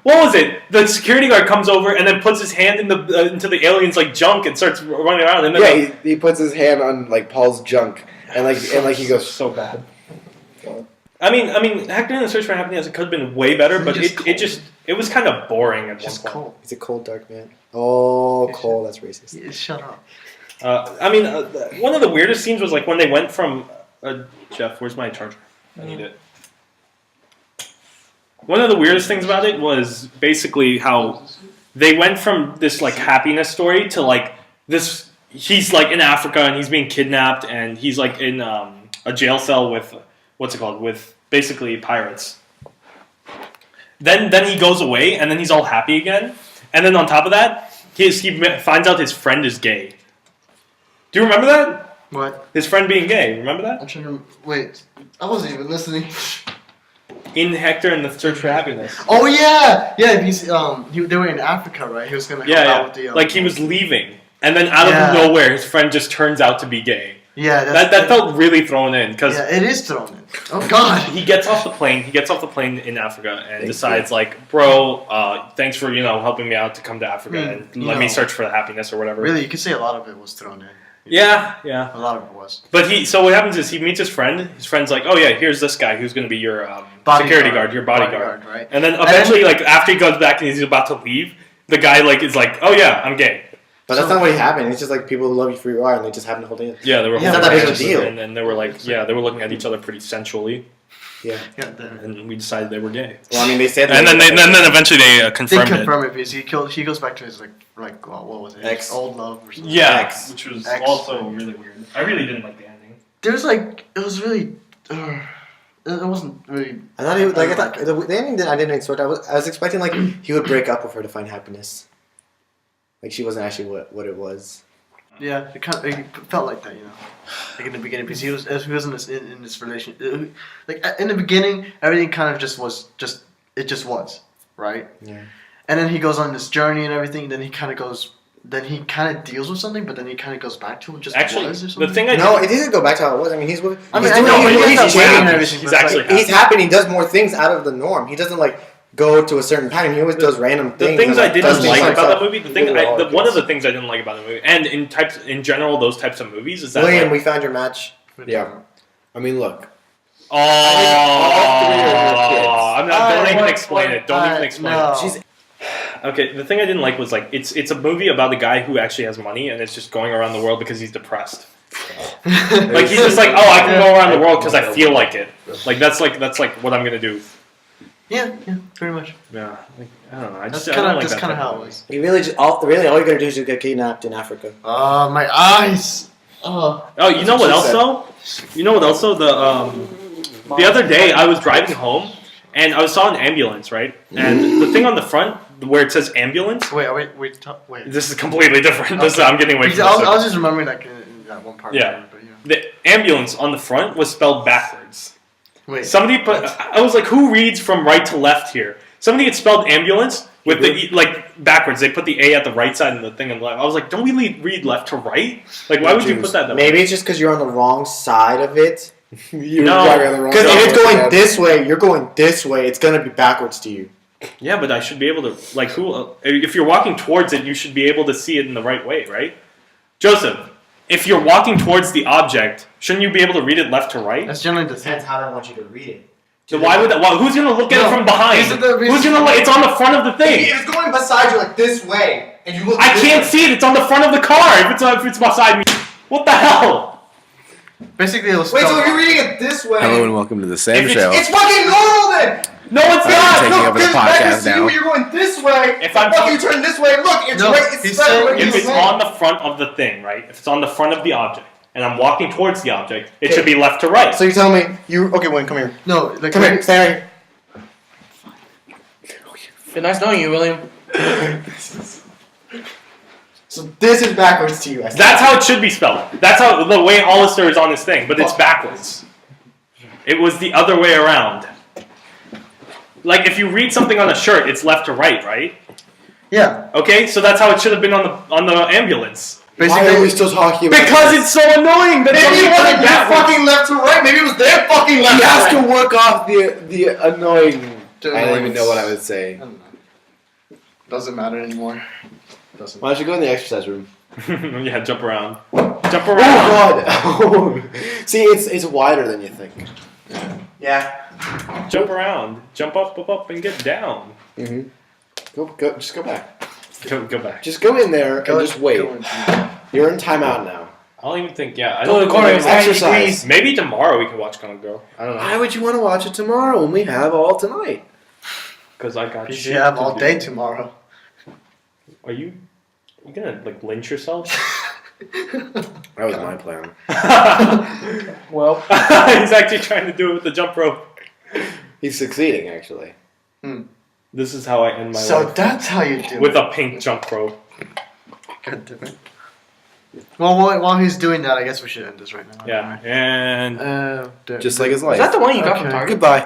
what was it? The security guard comes over and then puts his hand in into the alien's like junk and starts running around. And then yeah. He puts his hand on like Paul's junk and he goes. so bad. I mean, Hector in the Search for Happiness it could have been way better, but it was kind of boring at one Just point. cold. He's a cold, dark man. Oh, Cole, that's racist. Yeah, shut up. One of the weirdest scenes was like when they went from Jeff. Where's my charger? I need it. One of the weirdest things about it was basically how they went from this like happiness story to like this. He's like in Africa and he's being kidnapped and he's like in a jail cell with what's it called with basically pirates. Then he goes away and then he's all happy again. And then on top of that, he finds out his friend is gay. Do you remember that? What? His friend being gay. Remember that? I'm trying to wait. I wasn't even listening. In Hector and the Search for Happiness. Oh yeah, yeah. He's they were in Africa, right? He was gonna help out with the Like he was leaving, and then out Yeah. of nowhere, his friend just turns out to be gay. Yeah, That felt really thrown in because Yeah, it is thrown in. Oh god. he gets off the plane. He gets off the plane in Africa and decides, like, bro, thanks for helping me out to come to Africa and let me search for the happiness or whatever. Really, you could say a lot of it was thrown in. Yeah. A lot of it was. But so what happens is he meets his friend. His friend's like, oh yeah, here's this guy who's going to be your security guard, your bodyguard. right? And then eventually, like after he goes back and he's about to leave, the guy like is like, oh yeah, I'm gay. But that's not what happened. It's just like people who love you for who you are, and they just happen to hold in. Yeah, they were. Yeah, holding not that big hands, of a deal. And then they were like, they were looking at each other pretty sensually, Yeah. Yeah, and we decided they were gay. Well, I mean, they said. And then eventually they they confirmed it. confirm it because he goes back to his like what was it? Ex. His old love or something. Yeah, X. which was X. also really weird. I really didn't like the ending. There's like it was really. It wasn't really. I thought he would, like I like thought the ending I didn't expect. I was expecting like he would break up with her to find happiness. Like she wasn't actually what it was. Yeah, it felt like that, like in the beginning, because he was in this relation, like in the beginning, everything kind of just was, right? Yeah. And then he goes on this journey and everything. Then he kind of deals with something, but then he kind of goes back to it just Actually, was or something. the thing I No, it didn't go back to how it was. I mean, he's with. I mean, he's I doing- know, he's- but he's he's changing. and everything. He's but actually like, He's happy. And he does more things out of the norm. He doesn't like go to a certain pattern. He always does random The things. things and, I does didn't things like by about that himself. movie, one of the things I didn't like about the movie, and in general those types of movies is that William, like, we found your match. Yeah. I mean, look. oh, all three are your kids. I'm not. Don't even what- explain it. Don't even explain no. it. She's- Okay, the thing I didn't like was like it's a movie about a guy who actually has money and it's just going around the world because he's depressed. Like he's just like, oh, I can go around the world because I feel like it. Like that's what I'm gonna do. Yeah, pretty much. Yeah, like, I don't know. I That's just I don't kind of like that kind of type how it movie. was. You really just all you gotta do is just get kidnapped in Africa. Oh, my eyes. Oh. Oh, you know That's what what else she though? You know what else though? The other day I was driving home and I saw an ambulance, right? And the thing on the front, where it says ambulance. Wait. This is completely different. This Okay. I'm getting away Because from this. I was just remembering like in that one part. Yeah. But yeah. The ambulance on the front was spelled backwards. Wait. Somebody put. I was like, who reads from right to left here? Somebody had spelled ambulance with the E, like backwards. They put the A at the right side and the thing on the left. I was like, don't we read left to right? Like, why would you put that that way? Maybe it's just because you're on the wrong side of it. You No. were probably on the wrong Because side if it's of going that. this way, you're going this way. It's gonna be backwards to you. Yeah, but I should be able to like who? If you're walking towards it, you should be able to see it in the right way, right? Joseph, if you're walking towards the object, shouldn't you be able to read it left to right? That's generally the same. Depends how they want you to read it. So why would that? Why, who's gonna look at it No, from behind? is it the reason- Who's gonna? It's on the front of the thing. If it's going beside you like this way, and you look. I can't see it. It's on the front of the car. If it's beside me, what the hell? Basically, it was. Wait, so if you're reading it this way, Hello and welcome to the Sam If Show. it's fucking normal then. No, it's I'm not. taking over the because I can podcast see now. when you're going this way. If I'm- look, you turn this way. Look, it's No, right. It's he's right saying where If you it's went. on the front of the thing, right? If it's on the front of the object, and I'm walking towards the object, it Okay. should be left to right. So you tell me you okay? Wayne, come here. No, like Come here. Stand right Been nice knowing you, William. here. So this is backwards to you. I That's how it should be spelled. That's how the way Hollister is on his thing, but it's backwards. It was the other way around. Like if you read something on a shirt, it's left to right, right? Yeah. Okay, so that's how it should have been on the ambulance. Why Basically, are we still talking about Because this? it's so annoying that Maybe somebody it put wasn't it your backwards. fucking left to right. Maybe it was their fucking left He to has right. to work off the annoying. The I don't even annoyance. know what I would say. I don't know. Doesn't matter anymore. Doesn't. Why don't you go in the exercise room? Yeah, jump around. Jump Oh around. God! See, it's wider than you think. Yeah. Jump around. Jump up, and get down. Mm-hmm. Just go back. Go back. Just go in there and just wait. Go into- You're in timeout now. I don't even think. Yeah, I Go to don't the corner. think It's we- 90 Exercise. degrees. Maybe tomorrow we can watch Gonna Go. I don't know. Why would you want to watch it tomorrow when we have all tonight? Because I got You shit should have to all do. day tomorrow. Are you gonna like lynch yourself? That was my plan. Well, He's actually trying to do it with the jump rope. He's succeeding, actually. This is how I end my So life. that's how you do With it. a pink jump rope. God damn it. Well, while he's doing that, I guess we should end this right now. Yeah. And There- Just like his is life. that the one you got from Okay. Target? Goodbye.